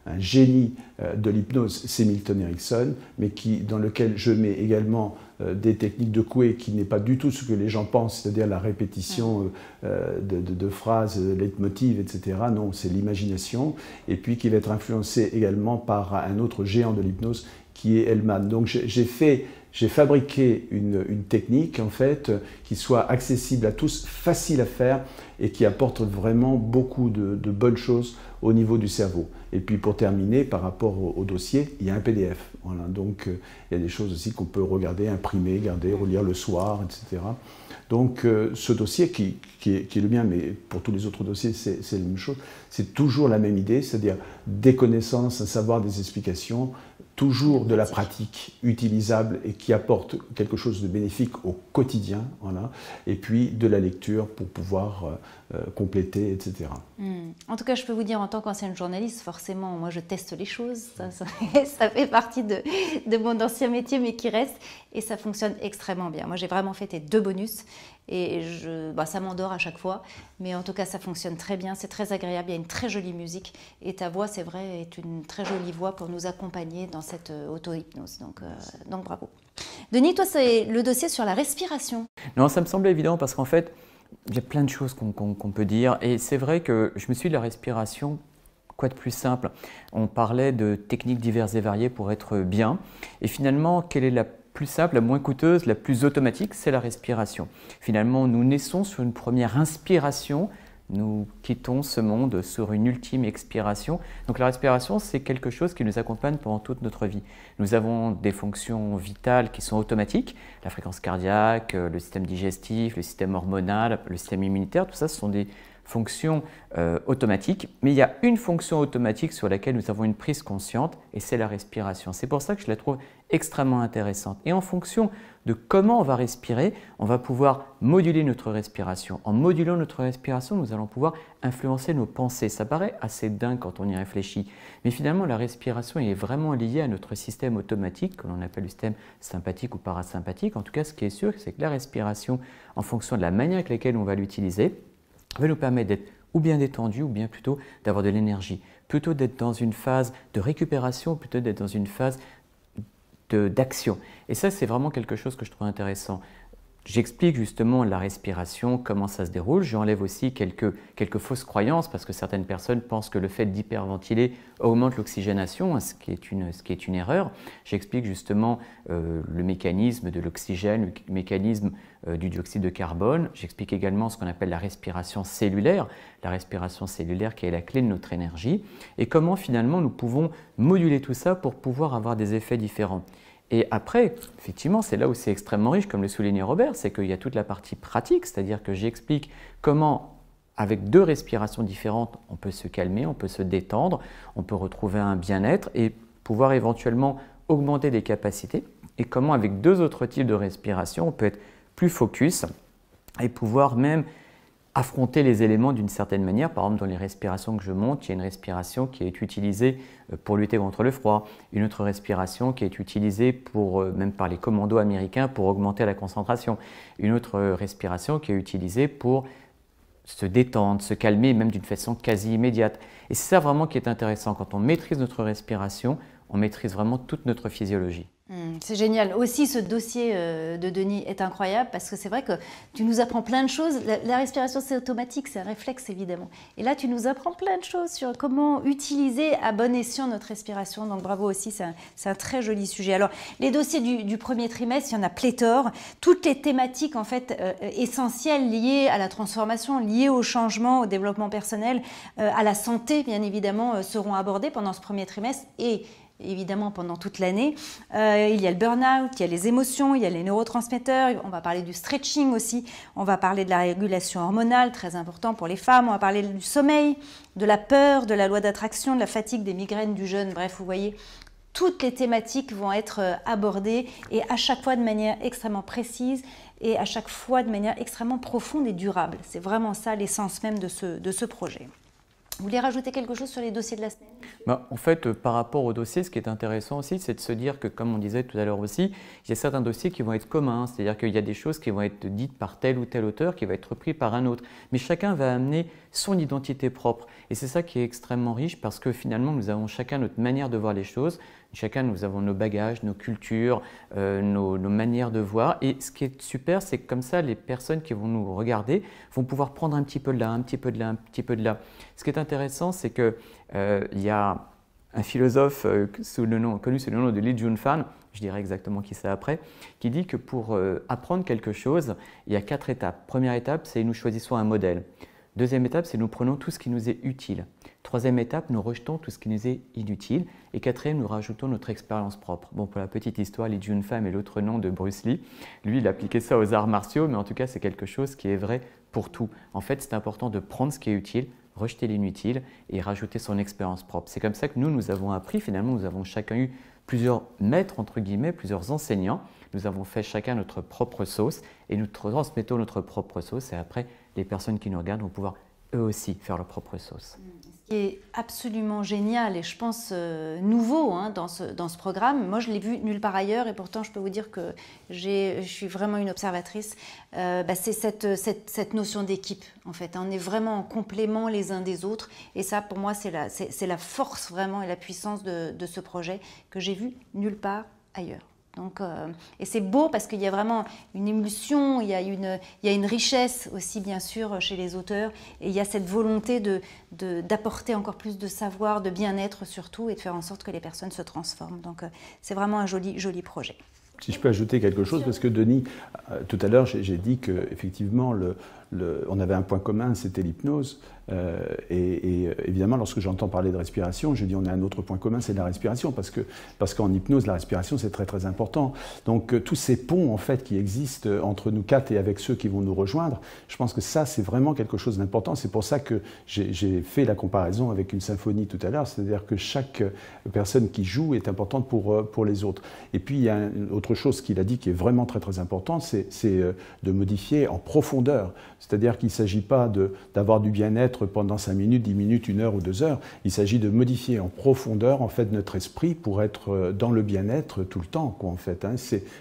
un génie de l'hypnose, c'est Milton Erickson, mais dans lequel je mets également des techniques de Coué qui n'est pas du tout ce que les gens pensent, c'est-à-dire la répétition de phrases, leitmotiv, etc. Non, c'est l'imagination, et puis qui va être influencé également par un autre géant de l'hypnose qui est Hellman. Donc j'ai fabriqué une technique, en fait, qui soit accessible à tous, facile à faire et qui apporte vraiment beaucoup de bonnes choses au niveau du cerveau. Et puis pour terminer, par rapport au dossier, il y a un PDF. Voilà. Donc il y a des choses aussi qu'on peut regarder, imprimer, garder, relire le soir, etc. Donc ce dossier qui est le mien, mais pour tous les autres dossiers, c'est la même chose. C'est toujours la même idée, c'est-à-dire des connaissances, un savoir, des explications, toujours de la pratique utilisable et qui apporte quelque chose de bénéfique au quotidien, voilà, et puis de la lecture pour pouvoir compléter, etc. En tout cas, je peux vous dire, en tant qu'ancienne journaliste, forcément, moi je teste les choses, ça fait partie de mon ancien métier, mais qui reste, et ça fonctionne extrêmement bien. Moi j'ai vraiment fait tes 2 bonus, et ça m'endort à chaque fois, mais en tout cas ça fonctionne très bien, c'est très agréable, il y a une très jolie musique, et ta voix, c'est vrai, est une très jolie voix pour nous accompagner dans cette auto-hypnose, donc bravo. Denis, toi c'est le dossier sur la respiration. Non, ça me semble évident parce qu'en fait, il y a plein de choses qu'on peut dire, et c'est vrai que je me suis dit la respiration, quoi de plus simple? On parlait de techniques diverses et variées pour être bien, et finalement, quelle est la plus simple, la moins coûteuse, la plus automatique? C'est la respiration. Finalement, nous naissons sur une première inspiration, nous quittons ce monde sur une ultime expiration. Donc la respiration, c'est quelque chose qui nous accompagne pendant toute notre vie. Nous avons des fonctions vitales qui sont automatiques, la fréquence cardiaque, le système digestif, le système hormonal, le système immunitaire, tout ça, ce sont des fonctions automatiques, mais il y a une fonction automatique sur laquelle nous avons une prise consciente et c'est la respiration. C'est pour ça que je la trouve extrêmement intéressante. Et en fonction de comment on va respirer, on va pouvoir moduler notre respiration. En modulant notre respiration, nous allons pouvoir influencer nos pensées. Ça paraît assez dingue quand on y réfléchit, mais finalement la respiration est vraiment liée à notre système automatique, que l'on appelle le système sympathique ou parasympathique. En tout cas, ce qui est sûr, c'est que la respiration, en fonction de la manière avec laquelle on va l'utiliser, va nous permettre d'être ou bien détendu, ou bien plutôt d'avoir de l'énergie, plutôt d'être dans une phase de récupération, plutôt d'être dans une phase d'action. Et ça, c'est vraiment quelque chose que je trouve intéressant. J'explique justement la respiration, comment ça se déroule. J'enlève aussi quelques fausses croyances parce que certaines personnes pensent que le fait d'hyperventiler augmente l'oxygénation, ce qui est une erreur. J'explique justement le mécanisme de l'oxygène, le mécanisme du dioxyde de carbone. J'explique également ce qu'on appelle la respiration cellulaire qui est la clé de notre énergie et comment finalement nous pouvons moduler tout ça pour pouvoir avoir des effets différents. Et après, effectivement, c'est là où c'est extrêmement riche, comme le soulignait Robert, c'est qu'il y a toute la partie pratique, c'est-à-dire que j'explique comment, avec 2 respirations différentes, on peut se calmer, on peut se détendre, on peut retrouver un bien-être et pouvoir éventuellement augmenter des capacités, et comment, avec 2 autres types de respiration, on peut être plus focus et pouvoir même affronter les éléments d'une certaine manière. Par exemple, dans les respirations que je montre, il y a une respiration qui est utilisée pour lutter contre le froid, une autre respiration qui est utilisée même par les commandos américains pour augmenter la concentration, une autre respiration qui est utilisée pour se détendre, se calmer, même d'une façon quasi immédiate. Et c'est ça vraiment qui est intéressant. Quand on maîtrise notre respiration, on maîtrise vraiment toute notre physiologie. C'est génial. Aussi, ce dossier de Denis est incroyable parce que c'est vrai que tu nous apprends plein de choses. La respiration, c'est automatique, c'est un réflexe évidemment. Et là, tu nous apprends plein de choses sur comment utiliser à bon escient notre respiration. Donc bravo aussi, c'est un très joli sujet. Alors, les dossiers du premier trimestre, il y en a pléthore. Toutes les thématiques en fait essentielles liées à la transformation, liées au changement, au développement personnel, à la santé, bien évidemment, seront abordées pendant ce premier trimestre et évidemment pendant toute l'année. Il y a le burn-out, il y a les émotions, il y a les neurotransmetteurs, on va parler du stretching aussi, on va parler de la régulation hormonale, très important pour les femmes, on va parler du sommeil, de la peur, de la loi d'attraction, de la fatigue, des migraines, du jeûne, bref, vous voyez, toutes les thématiques vont être abordées et à chaque fois de manière extrêmement précise et à chaque fois de manière extrêmement profonde et durable. C'est vraiment ça l'essence même de ce projet. Vous voulez rajouter quelque chose sur les dossiers de la semaine ? En fait, par rapport aux dossiers, ce qui est intéressant aussi, c'est de se dire que, comme on disait tout à l'heure aussi, il y a certains dossiers qui vont être communs, c'est-à-dire qu'il y a des choses qui vont être dites par tel ou tel auteur qui va être repris par un autre. Mais chacun va amener son identité propre. Et c'est ça qui est extrêmement riche parce que finalement, nous avons chacun notre manière de voir les choses. Chacun, nous avons nos bagages, nos cultures, nos manières de voir. Et ce qui est super, c'est que comme ça, les personnes qui vont nous regarder vont pouvoir prendre un petit peu de là, un petit peu de là, un petit peu de là. Ce qui est intéressant, c'est qu'il y a un philosophe connu sous le nom de Lee Jun-fan, je dirais exactement qui c'est après, qui dit que pour apprendre quelque chose, il y a 4 étapes. Première étape, c'est nous choisissons un modèle. Deuxième étape, c'est nous prenons tout ce qui nous est utile. Troisième étape, nous rejetons tout ce qui nous est inutile. Et quatrième, nous rajoutons notre expérience propre. Bon, pour la petite histoire, Lee Jun-fan est l'autre nom de Bruce Lee. Lui, il appliquait ça aux arts martiaux, mais en tout cas, c'est quelque chose qui est vrai pour tout. En fait, c'est important de prendre ce qui est utile, rejeter l'inutile et rajouter son expérience propre. C'est comme ça que nous avons appris. Finalement, nous avons chacun eu plusieurs maîtres, entre guillemets, plusieurs enseignants. Nous avons fait chacun notre propre sauce et nous transmettons notre propre sauce. Et après, les personnes qui nous regardent vont pouvoir eux aussi faire leur propre sauce. Ce qui est absolument génial et je pense nouveau dans ce programme. Moi, je l'ai vu nulle part ailleurs et pourtant, je peux vous dire que je suis vraiment une observatrice. C'est cette notion d'équipe, en fait. On est vraiment en complément les uns des autres et ça, pour moi, c'est la force vraiment et la puissance de ce projet que j'ai vu nulle part ailleurs. Donc, et c'est beau parce qu'il y a vraiment une émulsion, il y a une richesse aussi bien sûr chez les auteurs et il y a cette volonté d'apporter encore plus de savoir, de bien-être surtout et de faire en sorte que les personnes se transforment. Donc c'est vraiment un joli projet. Si je peux ajouter quelque chose, parce que Denis, tout à l'heure, j'ai dit qu'effectivement, on avait un point commun, c'était l'hypnose. Et évidemment, lorsque j'entends parler de respiration, je dis on a un autre point commun, c'est la respiration, parce qu'en hypnose, la respiration, c'est très très important. Donc tous ces ponts en fait qui existent entre nous quatre et avec ceux qui vont nous rejoindre, je pense que ça, c'est vraiment quelque chose d'important. C'est pour ça que j'ai fait la comparaison avec une symphonie tout à l'heure, c'est-à-dire que chaque personne qui joue est importante pour les autres. Et puis, il y a une autre chose qu'il a dit qui est vraiment très très importante, c'est de modifier en profondeur. C'est-à-dire qu'il ne s'agit pas d'avoir du bien-être pendant 5 minutes, 10 minutes, 1 heure ou 2 heures. Il s'agit de modifier en profondeur en fait, notre esprit pour être dans le bien-être tout le temps. Quoi, en fait, hein.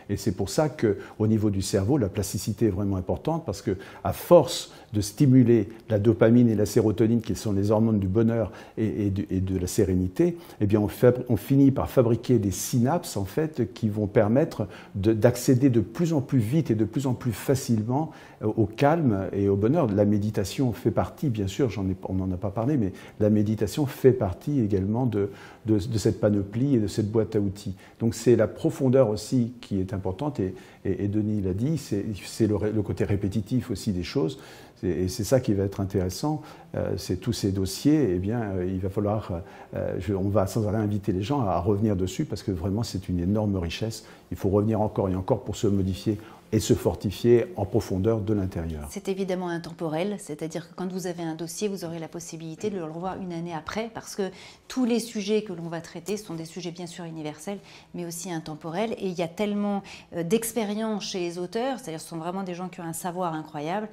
Et c'est pour ça qu'au niveau du cerveau, la plasticité est vraiment importante parce qu'à force de stimuler la dopamine et la sérotonine, qui sont les hormones du bonheur et de la sérénité, eh bien on finit par fabriquer des synapses en fait, qui vont permettre d'accéder de plus en plus vite et de plus en plus facilement au calme et au bonheur. La méditation fait partie, bien sûr, on n'en a pas parlé, mais la méditation fait partie également de cette panoplie et de cette boîte à outils. Donc c'est la profondeur aussi qui est importante, et Denis l'a dit, c'est le côté répétitif aussi des choses. Et c'est ça qui va être intéressant, c'est tous ces dossiers, eh bien, il va falloir, on va sans arrêt inviter les gens à revenir dessus parce que vraiment c'est une énorme richesse. Il faut revenir encore et encore pour se modifier et se fortifier en profondeur de l'intérieur. C'est évidemment intemporel, c'est-à-dire que quand vous avez un dossier, vous aurez la possibilité de le revoir une année après, parce que tous les sujets que l'on va traiter sont des sujets bien sûr universels, mais aussi intemporels, et il y a tellement d'expérience chez les auteurs, c'est-à-dire que ce sont vraiment des gens qui ont un savoir incroyable,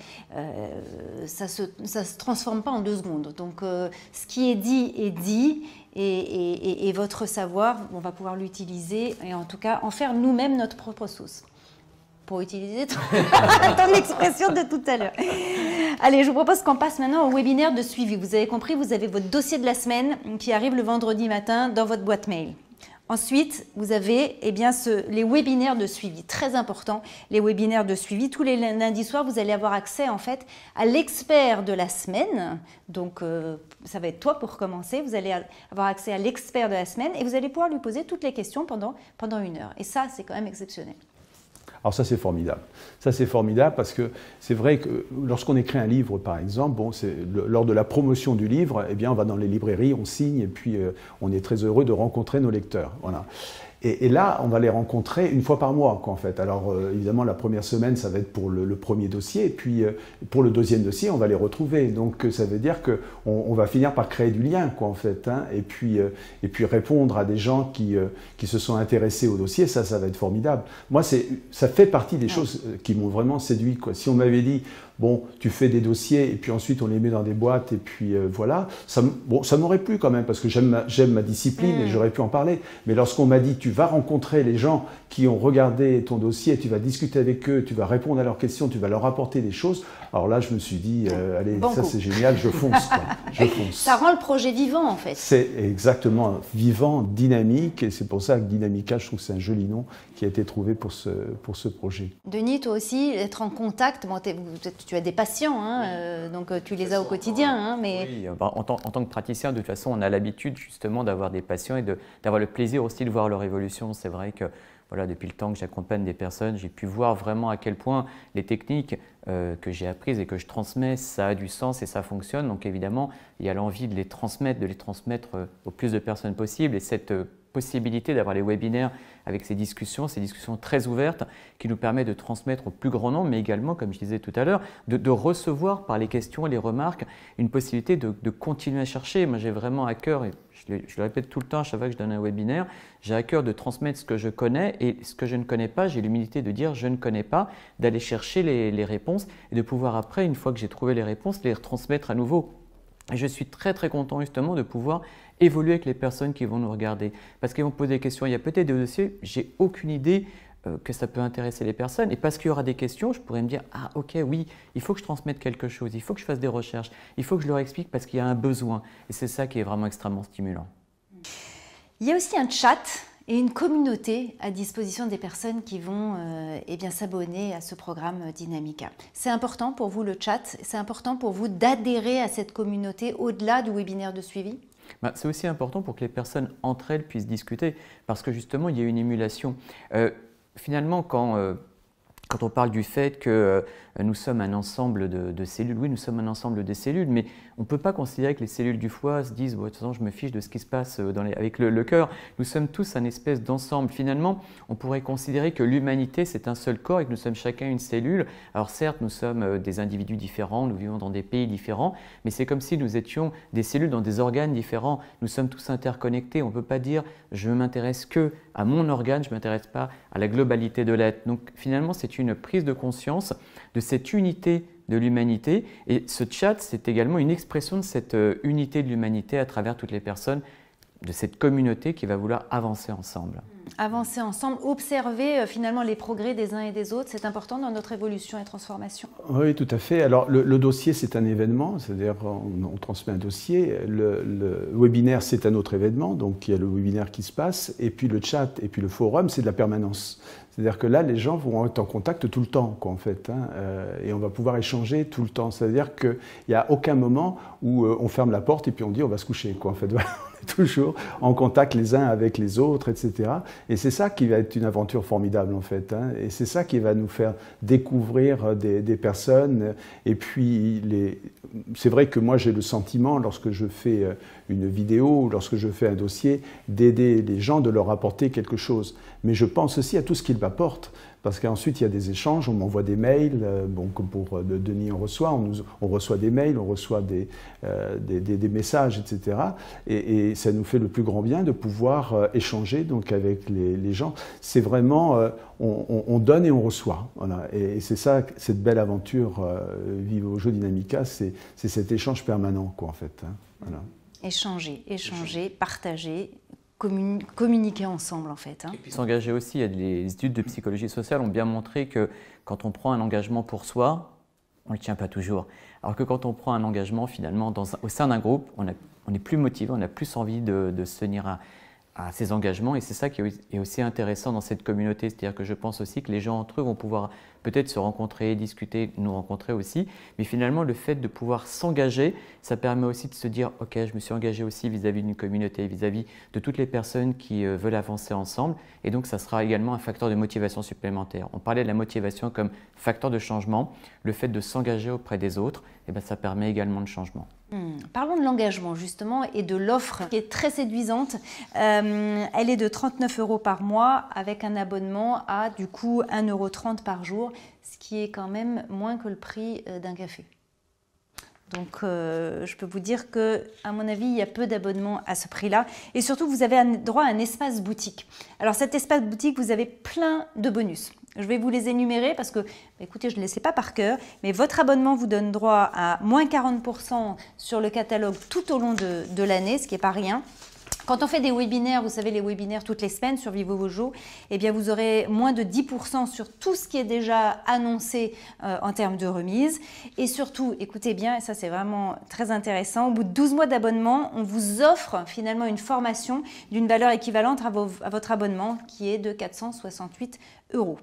ça se transforme pas en 2 secondes. Donc ce qui est dit, et votre savoir, on va pouvoir l'utiliser, et en tout cas en faire nous-mêmes notre propre sauce. Pour utiliser ton expression de tout à l'heure. Allez, je vous propose qu'on passe maintenant au webinaire de suivi. Vous avez compris, vous avez votre dossier de la semaine qui arrive le vendredi matin dans votre boîte mail. Ensuite, vous avez les webinaires de suivi, très important, les webinaires de suivi. Tous les lundis soirs, vous allez avoir accès en fait à l'expert de la semaine. Donc, ça va être toi pour commencer. Vous allez avoir accès à l'expert de la semaine et vous allez pouvoir lui poser toutes les questions pendant 1 heure. Et ça, c'est quand même exceptionnel. Alors ça, c'est formidable. Ça, c'est formidable parce que c'est vrai que lorsqu'on écrit un livre, par exemple, lors de la promotion du livre, eh bien, on va dans les librairies, on signe et puis on est très heureux de rencontrer nos lecteurs. Voilà. Et là, on va les rencontrer 1 fois par mois, quoi, en fait. Alors, évidemment, la première semaine, ça va être pour le premier dossier, et puis pour le deuxième dossier, on va les retrouver. Donc, ça veut dire qu'on va finir par créer du lien, quoi, en fait, hein, et puis répondre à des gens qui se sont intéressés au dossier, ça va être formidable. Moi, ça fait partie des choses qui m'ont vraiment séduit, quoi. Si on m'avait dit, bon, tu fais des dossiers, et puis ensuite on les met dans des boîtes, et puis voilà, ça m'aurait plu quand même, parce que j'aime ma discipline, et j'aurais pu en parler. Mais lorsqu'on m'a dit, tu vas rencontrer les gens qui ont regardé ton dossier, tu vas discuter avec eux, tu vas répondre à leurs questions, tu vas leur apporter des choses, alors là, je me suis dit, allez, bon ça c'est génial, je fonce, quoi. Je fonce. Ça rend le projet vivant, en fait. C'est exactement vivant, dynamique, et c'est pour ça que Dynamica, je trouve que c'est un joli nom qui a été trouvé pour ce projet. Denis, toi aussi, être en contact, bon, tu as des patients, hein, donc tu les as au quotidien. Hein, mais... Oui, en tant que praticien, de toute façon, on a l'habitude justement d'avoir des patients et d'avoir le plaisir aussi de voir leur évolution. C'est vrai que voilà, depuis le temps que j'accompagne des personnes, j'ai pu voir vraiment à quel point les techniques que j'ai apprises et que je transmets, ça a du sens et ça fonctionne. Donc évidemment, il y a l'envie de les transmettre au plus de personnes possible. Et cette possibilité d'avoir les webinaires avec ces discussions très ouvertes qui nous permettent de transmettre au plus grand nombre, mais également, comme je disais tout à l'heure, de recevoir par les questions et les remarques une possibilité de continuer à chercher. Moi, j'ai vraiment à cœur, et je le répète tout le temps à chaque fois que je donne un webinaire, j'ai à cœur de transmettre ce que je connais et ce que je ne connais pas, j'ai l'humilité de dire je ne connais pas, d'aller chercher les réponses et de pouvoir après, une fois que j'ai trouvé les réponses, les retransmettre à nouveau. Et je suis très très content justement de pouvoir évoluer avec les personnes qui vont nous regarder. Parce qu'ils vont poser des questions, il y a peut-être des dossiers, j'ai aucune idée que ça peut intéresser les personnes. Et parce qu'il y aura des questions, je pourrais me dire, ah ok, oui, il faut que je transmette quelque chose, il faut que je fasse des recherches, il faut que je leur explique parce qu'il y a un besoin. Et c'est ça qui est vraiment extrêmement stimulant. Il y a aussi un chat et une communauté à disposition des personnes qui vont s'abonner à ce programme Dynamica. C'est important pour vous le chat, c'est important pour vous d'adhérer à cette communauté au-delà du webinaire de suivi? C'est aussi important pour que les personnes entre elles puissent discuter parce que justement il y a une émulation. Finalement, quand Quand on parle du fait que nous sommes un ensemble de cellules, oui, nous sommes un ensemble de cellules, mais on ne peut pas considérer que les cellules du foie se disent bon, « de toute façon, je me fiche de ce qui se passe avec le cœur ». Nous sommes tous un espèce d'ensemble. Finalement, on pourrait considérer que l'humanité, c'est un seul corps et que nous sommes chacun une cellule. Alors certes, nous sommes des individus différents, nous vivons dans des pays différents, mais c'est comme si nous étions des cellules dans des organes différents. Nous sommes tous interconnectés. On ne peut pas dire « je ne m'intéresse que à mon organe, je ne m'intéresse pas à la globalité de l'être ». Donc finalement, c'est une prise de conscience de cette unité de l'humanité. Et ce chat, c'est également une expression de cette unité de l'humanité à travers toutes les personnes de cette communauté qui va vouloir avancer ensemble. Avancer ensemble, observer finalement les progrès des uns et des autres, c'est important dans notre évolution et transformation. Oui, tout à fait. Alors le dossier, c'est un événement, c'est-à-dire on transmet un dossier. Le webinaire, c'est un autre événement, donc il y a le webinaire qui se passe, et puis le chat, et puis le forum, c'est de la permanence. C'est-à-dire que là, les gens vont être en contact tout le temps, quoi, en fait, hein, et on va pouvoir échanger tout le temps. C'est-à-dire qu'il n'y a aucun moment où on ferme la porte et puis on dit on va se coucher, quoi, en fait. Voilà. On est toujours en contact les uns avec les autres, etc. Et c'est ça qui va être une aventure formidable, en fait, hein, et c'est ça qui va nous faire découvrir des personnes. Et puis, c'est vrai que moi, j'ai le sentiment, lorsque je fais une vidéo ou lorsque je fais un dossier, d'aider les gens, de leur apporter quelque chose. Mais je pense aussi à tout ce qu'ils m'apportent, parce qu'ensuite il y a des échanges, on m'envoie des mails, bon, comme pour Denis on reçoit des mails, on reçoit des messages, etc. Et ça nous fait le plus grand bien de pouvoir échanger donc, avec les gens. C'est vraiment, on donne et on reçoit. Voilà. Et c'est ça, cette belle aventure Vivo Dynamica, c'est cet échange permanent, quoi, en fait. Hein. Voilà. Échanger, partager, communiquer ensemble, en fait. Hein. Et puis s'engager aussi. Les études de psychologie sociale ont bien montré que quand on prend un engagement pour soi, on ne le tient pas toujours. Alors que quand on prend un engagement, finalement, au sein d'un groupe, on est plus motivé, on a plus envie de se tenir à ces engagements. Et c'est ça qui est aussi intéressant dans cette communauté. C'est-à-dire que je pense aussi que les gens entre eux vont pouvoir peut-être se rencontrer, discuter, nous rencontrer aussi. Mais finalement, le fait de pouvoir s'engager, ça permet aussi de se dire « Ok, je me suis engagé aussi vis-à-vis d'une communauté, vis-à-vis de toutes les personnes qui veulent avancer ensemble. » Et donc, ça sera également un facteur de motivation supplémentaire. On parlait de la motivation comme facteur de changement. Le fait de s'engager auprès des autres, eh bien, ça permet également le changement. Parlons de l'engagement justement et de l'offre qui est très séduisante. Elle est de 39 € par mois avec un abonnement à du coup 1,30 € par jour, ce qui est quand même moins que le prix d'un café. Donc je peux vous dire que, à mon avis, il y a peu d'abonnements à ce prix-là. Et surtout, vous avez droit à un espace boutique. Alors cet espace boutique, vous avez plein de bonus. Je vais vous les énumérer parce que, écoutez, je ne les sais pas par cœur, mais votre abonnement vous donne droit à moins 40% sur le catalogue tout au long de l'année, ce qui n'est pas rien. Quand on fait des webinaires, vous savez, les webinaires toutes les semaines sur Vivo Vojo, eh bien vous aurez moins de 10% sur tout ce qui est déjà annoncé en termes de remise. Et surtout, écoutez bien, et ça c'est vraiment très intéressant, au bout de 12 mois d'abonnement, on vous offre finalement une formation d'une valeur équivalente à votre abonnement qui est de 468 €.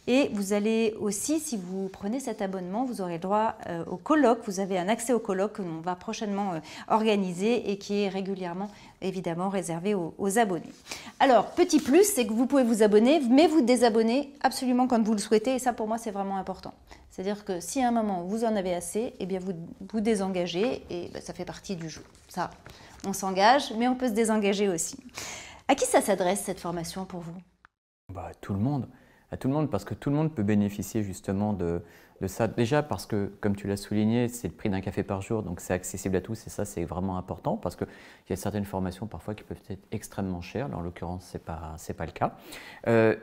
Et vous allez aussi, si vous prenez cet abonnement, vous aurez le droit au colloque. Vous avez un accès au colloque que l'on va prochainement organiser et qui est régulièrement, évidemment, réservé aux abonnés. Alors, petit plus, c'est que vous pouvez vous abonner, mais vous désabonner absolument quand vous le souhaitez. Et ça, pour moi, c'est vraiment important. C'est-à-dire que si à un moment, vous en avez assez, eh bien, vous désengagez et ça fait partie du jeu. Ça, on s'engage, mais on peut se désengager aussi. À qui ça s'adresse, cette formation, pour vous ? Bah, tout le monde. À tout le monde, parce que tout le monde peut bénéficier justement de ça. Déjà parce que, comme tu l'as souligné, c'est le prix d'un café par jour, donc c'est accessible à tous et ça c'est vraiment important parce qu'il y a certaines formations parfois qui peuvent être extrêmement chères, en l'occurrence c'est pas le cas.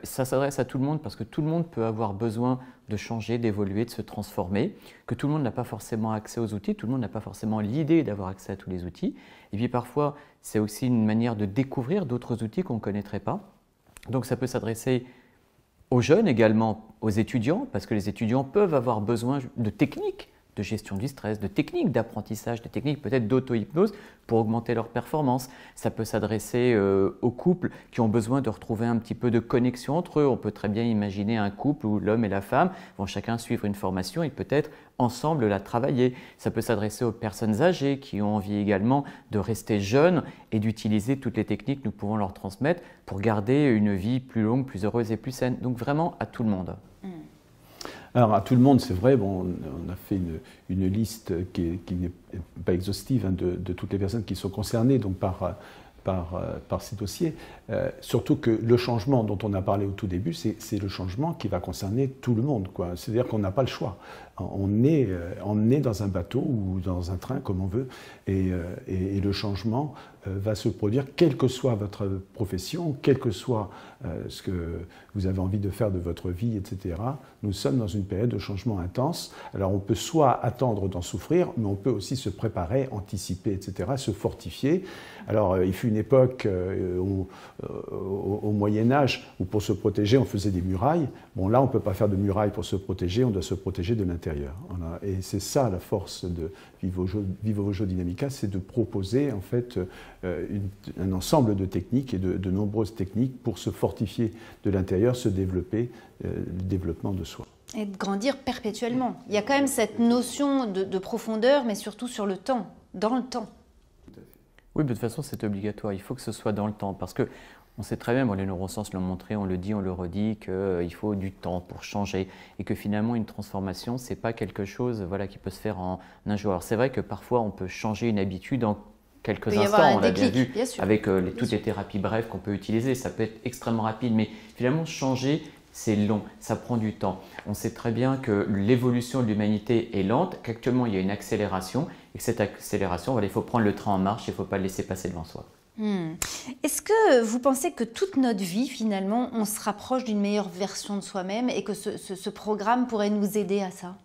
Ça s'adresse à tout le monde parce que tout le monde peut avoir besoin de changer, d'évoluer, de se transformer, que tout le monde n'a pas forcément accès aux outils, tout le monde n'a pas forcément l'idée d'avoir accès à tous les outils. Et puis parfois c'est aussi une manière de découvrir d'autres outils qu'on ne connaîtrait pas. Donc ça peut s'adresser aux jeunes également, aux étudiants, parce que les étudiants peuvent avoir besoin de techniques de gestion du stress, de techniques d'apprentissage, de techniques peut-être d'auto-hypnose pour augmenter leur performance. Ça peut s'adresser aux couples qui ont besoin de retrouver un petit peu de connexion entre eux. On peut très bien imaginer un couple où l'homme et la femme vont chacun suivre une formation et peut-être ensemble la travailler. Ça peut s'adresser aux personnes âgées qui ont envie également de rester jeunes et d'utiliser toutes les techniques que nous pouvons leur transmettre pour garder une vie plus longue, plus heureuse et plus saine. Donc vraiment à tout le monde. Alors à tout le monde, c'est vrai, bon, on a fait une liste qui n'est pas exhaustive hein, de toutes les personnes qui sont concernées donc par ces dossiers. Surtout que le changement dont on a parlé au tout début, c'est le changement qui va concerner tout le monde. C'est-à-dire qu'on n'a pas le choix. On est dans un bateau ou dans un train, comme on veut, et le changement va se produire, quelle que soit votre profession, quel que soit ce que vous avez envie de faire de votre vie, etc. Nous sommes dans une période de changement intense. Alors on peut soit attendre d'en souffrir, mais on peut aussi se préparer, anticiper, etc., se fortifier. Alors il fut une époque au Moyen-Âge où pour se protéger, on faisait des murailles. Bon, là, on ne peut pas faire de murailles pour se protéger, on doit se protéger de l'intérieur. Voilà. Et c'est ça la force de Vivojo Dynamica, c'est de proposer en fait un ensemble de techniques et de nombreuses techniques pour se fortifier de l'intérieur, se développer, le développement de soi. Et de grandir perpétuellement. Il y a quand même cette notion de profondeur, mais surtout sur le temps, dans le temps. Oui, mais de toute façon, c'est obligatoire. Il faut que ce soit dans le temps. Parce que on sait très bien, bon, les neurosciences l'ont montré, on le dit, on le redit, qu'il faut du temps pour changer. Et que finalement, une transformation, ce n'est pas quelque chose voilà, qui peut se faire en un jour. Alors c'est vrai que parfois, on peut changer une habitude en quelques instants. On l'a bien vu avec toutes les thérapies brèves qu'on peut utiliser. Ça peut être extrêmement rapide. Mais finalement, changer, c'est long, ça prend du temps. On sait très bien que l'évolution de l'humanité est lente, qu'actuellement il y a une accélération, et que cette accélération, voilà, il faut prendre le train en marche, il ne faut pas le laisser passer devant soi. Est-ce que vous pensez que toute notre vie, finalement, on se rapproche d'une meilleure version de soi-même et que ce programme pourrait nous aider à ça?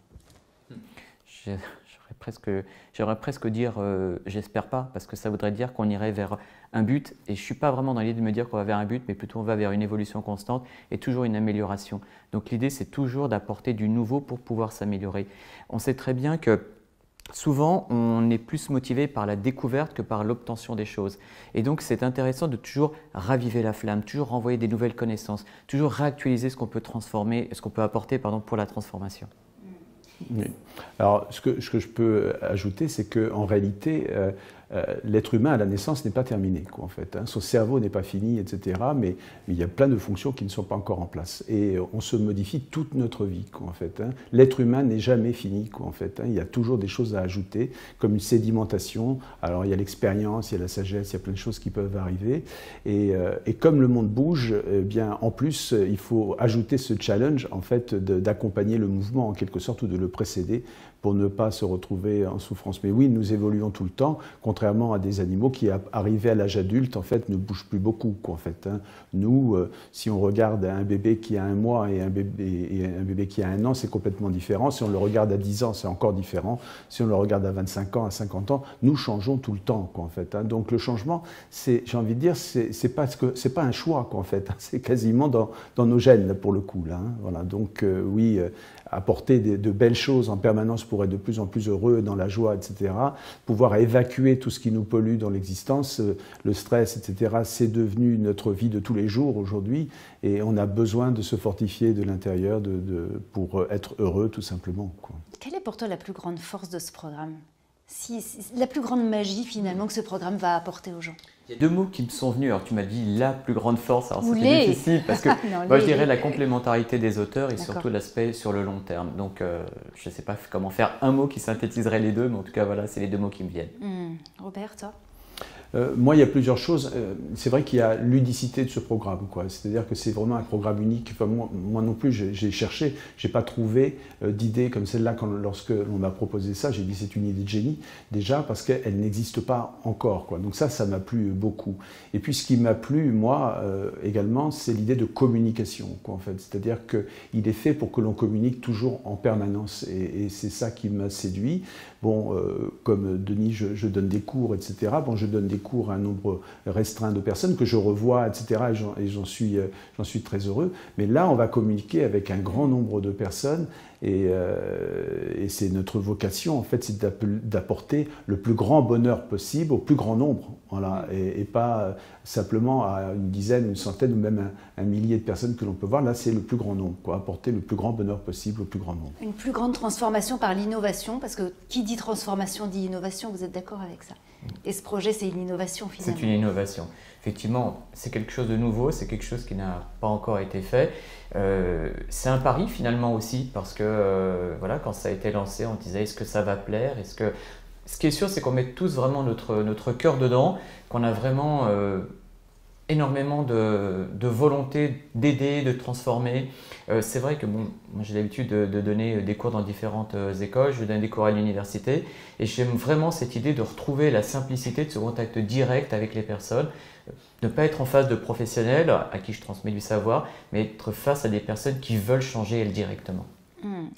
J'aimerais presque dire j'espère pas, parce que ça voudrait dire qu'on irait vers un but, et je ne suis pas vraiment dans l'idée de me dire qu'on va vers un but, mais plutôt on va vers une évolution constante et toujours une amélioration. Donc l'idée, c'est toujours d'apporter du nouveau pour pouvoir s'améliorer. On sait très bien que souvent, on est plus motivé par la découverte que par l'obtention des choses. Et donc, c'est intéressant de toujours raviver la flamme, toujours renvoyer des nouvelles connaissances, toujours réactualiser ce qu'on peut transformer, ce qu'on peut apporter pour la transformation. Oui. Alors, ce que je peux ajouter, c'est qu'en réalité, l'être humain à la naissance n'est pas terminé, quoi, en fait. Hein. Son cerveau n'est pas fini, etc. Mais il y a plein de fonctions qui ne sont pas encore en place. Et on se modifie toute notre vie, quoi, en fait. Hein. L'être humain n'est jamais fini, quoi, en fait. Hein. Il y a toujours des choses à ajouter, comme une sédimentation. Alors, il y a l'expérience, il y a la sagesse, il y a plein de choses qui peuvent arriver. Et comme le monde bouge, eh bien, en plus, il faut ajouter ce challenge, en fait, d'accompagner le mouvement, en quelque sorte, ou de le précéder, pour ne pas se retrouver en souffrance. Mais oui, nous évoluons tout le temps, contrairement à des animaux qui, arrivés à l'âge adulte, en fait, ne bougent plus beaucoup, quoi, en fait, hein. Nous, si on regarde un bébé qui a 1 mois et un bébé qui a 1 an, c'est complètement différent. Si on le regarde à 10 ans, c'est encore différent. Si on le regarde à 25 ans, à 50 ans, nous changeons tout le temps, quoi, en fait, hein. Donc le changement, j'ai envie de dire, c'est pas un choix, quoi, en fait. C'est quasiment dans nos gènes, pour le coup, là, hein. Voilà. Donc oui, apporter de belles choses en permanence pour être de plus en plus heureux, dans la joie, etc. Pouvoir évacuer tout ce qui nous pollue dans l'existence, le stress, etc. C'est devenu notre vie de tous les jours aujourd'hui, et on a besoin de se fortifier de l'intérieur pour être heureux, tout simplement, quoi. Quelle est pour toi la plus grande force de ce programme? La plus grande magie, finalement, que ce programme va apporter aux gens? Il y a 2 mots qui me sont venus. Alors, tu m'as dit la plus grande force. Alors, c'était difficile parce que moi, je dirais la complémentarité des auteurs et surtout l'aspect sur le long terme. Donc, je ne sais pas comment faire un mot qui synthétiserait les deux, mais en tout cas, voilà, c'est les 2 mots qui me viennent. Robert, toi? Moi, il y a plusieurs choses. C'est vrai qu'il y a l'unicité de ce programme, quoi. C'est-à-dire que c'est vraiment un programme unique. Enfin, moi non plus, j'ai cherché, j'ai pas trouvé d'idée comme celle-là. Lorsque l'on m'a proposé ça, j'ai dit c'est une idée de génie, déjà, parce qu'elle n'existe pas encore, quoi. Donc ça m'a plu beaucoup. Et puis ce qui m'a plu, moi, également, c'est l'idée de communication, quoi, en fait. C'est-à-dire qu'il est fait pour que l'on communique toujours en permanence. Et c'est ça qui m'a séduit. Bon, comme Denis, je donne des cours, etc. Bon, je donne des cours à un nombre restreint de personnes que je revois, etc. Et j'en suis très heureux. Mais là, on va communiquer avec un grand nombre de personnes. Et c'est notre vocation, en fait, c'est d'apporter le plus grand bonheur possible au plus grand nombre, voilà, et pas simplement à une dizaine, une centaine ou même un millier de personnes que l'on peut voir. Là, c'est le plus grand nombre, quoi, apporter le plus grand bonheur possible au plus grand nombre. Une plus grande transformation par l'innovation, parce que qui dit transformation dit innovation, vous êtes d'accord avec ça? Et ce projet, c'est une innovation finalement. C'est une innovation. Effectivement, c'est quelque chose de nouveau, c'est quelque chose qui n'a pas encore été fait. C'est un pari finalement aussi, parce que voilà, quand ça a été lancé, on disait est-ce que ça va plaire, est-ce que... Ce qui est sûr, c'est qu'on met tous vraiment notre cœur dedans, qu'on a vraiment énormément de volonté d'aider, de transformer. C'est vrai que bon, moi j'ai l'habitude de donner des cours dans différentes écoles, je donne des cours à l'université et j'aime vraiment cette idée de retrouver la simplicité de ce contact direct avec les personnes, ne pas être en face de professionnels à qui je transmets du savoir, mais être face à des personnes qui veulent changer elles directement.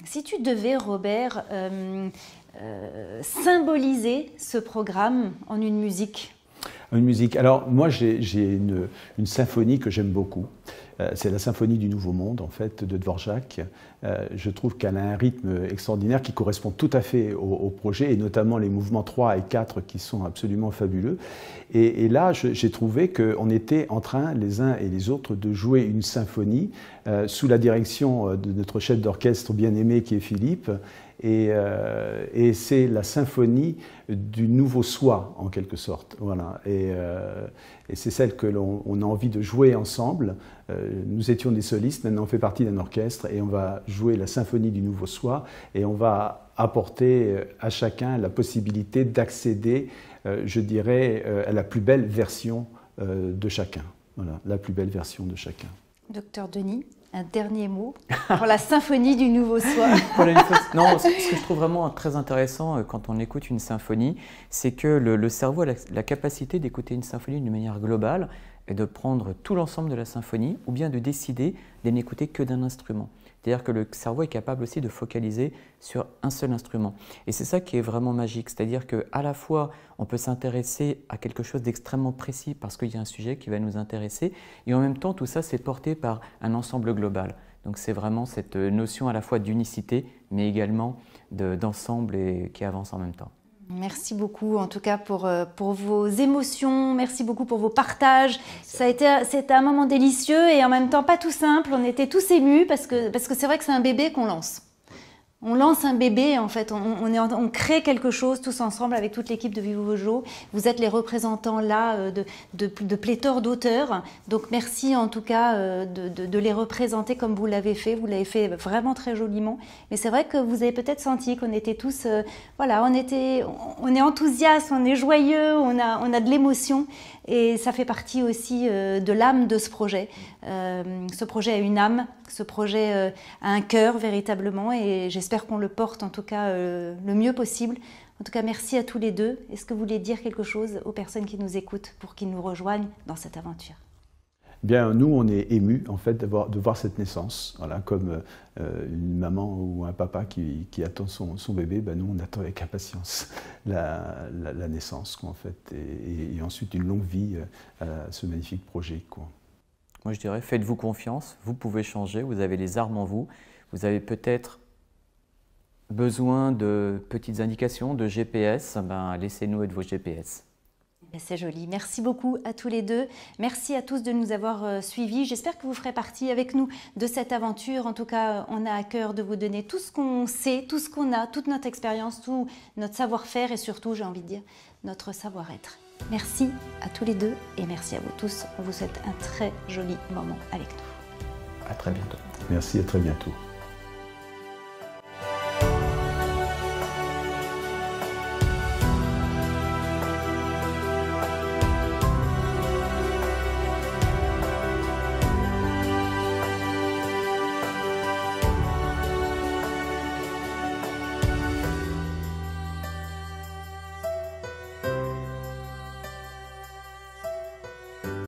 Si tu devais, Robert, symboliser ce programme en une musique. Une musique. Alors moi j'ai une symphonie que j'aime beaucoup. C'est la symphonie du Nouveau Monde en fait de Dvorak. Je trouve qu'elle a un rythme extraordinaire qui correspond tout à fait au projet et notamment les mouvements 3 et 4 qui sont absolument fabuleux. Et là j'ai trouvé qu'on était en train les uns et les autres de jouer une symphonie sous la direction de notre chef d'orchestre bien-aimé qui est Philippe. Et c'est la symphonie du nouveau soi, en quelque sorte. Voilà. Et c'est celle que l'on a envie de jouer ensemble. Nous étions des solistes, maintenant on fait partie d'un orchestre et on va jouer la symphonie du nouveau soi et on va apporter à chacun la possibilité d'accéder, je dirais, à la plus belle version de chacun. Voilà, la plus belle version de chacun. Docteur Denis, un dernier mot pour la symphonie du nouveau soi. Non, ce que je trouve vraiment très intéressant quand on écoute une symphonie, c'est que le cerveau a la capacité d'écouter une symphonie d'une manière globale et de prendre tout l'ensemble de la symphonie ou bien de décider de n'écouter que d'un instrument. C'est-à-dire que le cerveau est capable aussi de focaliser sur un seul instrument. Et c'est ça qui est vraiment magique, c'est-à-dire qu'à la fois on peut s'intéresser à quelque chose d'extrêmement précis parce qu'il y a un sujet qui va nous intéresser, et en même temps tout ça c'est porté par un ensemble global. Donc c'est vraiment cette notion à la fois d'unicité mais également d'ensemble et qui avance en même temps. Merci beaucoup en tout cas pour vos émotions, merci beaucoup pour vos partages. C'était un moment délicieux et en même temps pas tout simple, on était tous émus parce que c'est vrai que c'est un bébé qu'on lance. On lance un bébé, en fait, on crée quelque chose tous ensemble avec toute l'équipe de Vivo Jo. Vous êtes les représentants là de pléthore d'auteurs. Donc merci en tout cas de les représenter comme vous l'avez fait. Vous l'avez fait vraiment très joliment. Mais c'est vrai que vous avez peut-être senti qu'on était tous, voilà, on est enthousiaste, on est joyeux, on a de l'émotion. Et ça fait partie aussi de l'âme de ce projet. Ce projet a une âme, ce projet a un cœur véritablement et j'espère qu'on le porte en tout cas le mieux possible. En tout cas, merci à tous les deux. Est-ce que vous voulez dire quelque chose aux personnes qui nous écoutent pour qu'ils nous rejoignent dans cette aventure ? Bien, nous, on est émus en fait de voir cette naissance, voilà, comme une maman ou un papa qui attend son bébé. Ben, nous, on attend avec impatience la naissance, quoi, en fait, et ensuite une longue vie à ce magnifique projet, quoi. Moi, je dirais, faites-vous confiance. Vous pouvez changer. Vous avez les armes en vous. Vous avez peut-être besoin de petites indications, de GPS. Ben, laissez-nous être vos GPS. C'est joli. Merci beaucoup à tous les deux. Merci à tous de nous avoir suivis. J'espère que vous ferez partie avec nous de cette aventure. En tout cas, on a à cœur de vous donner tout ce qu'on sait, tout ce qu'on a, toute notre expérience, tout notre savoir-faire et surtout, j'ai envie de dire, notre savoir-être. Merci à tous les deux et merci à vous tous. On vous souhaite un très joli moment avec nous. À très bientôt. Merci, à très bientôt.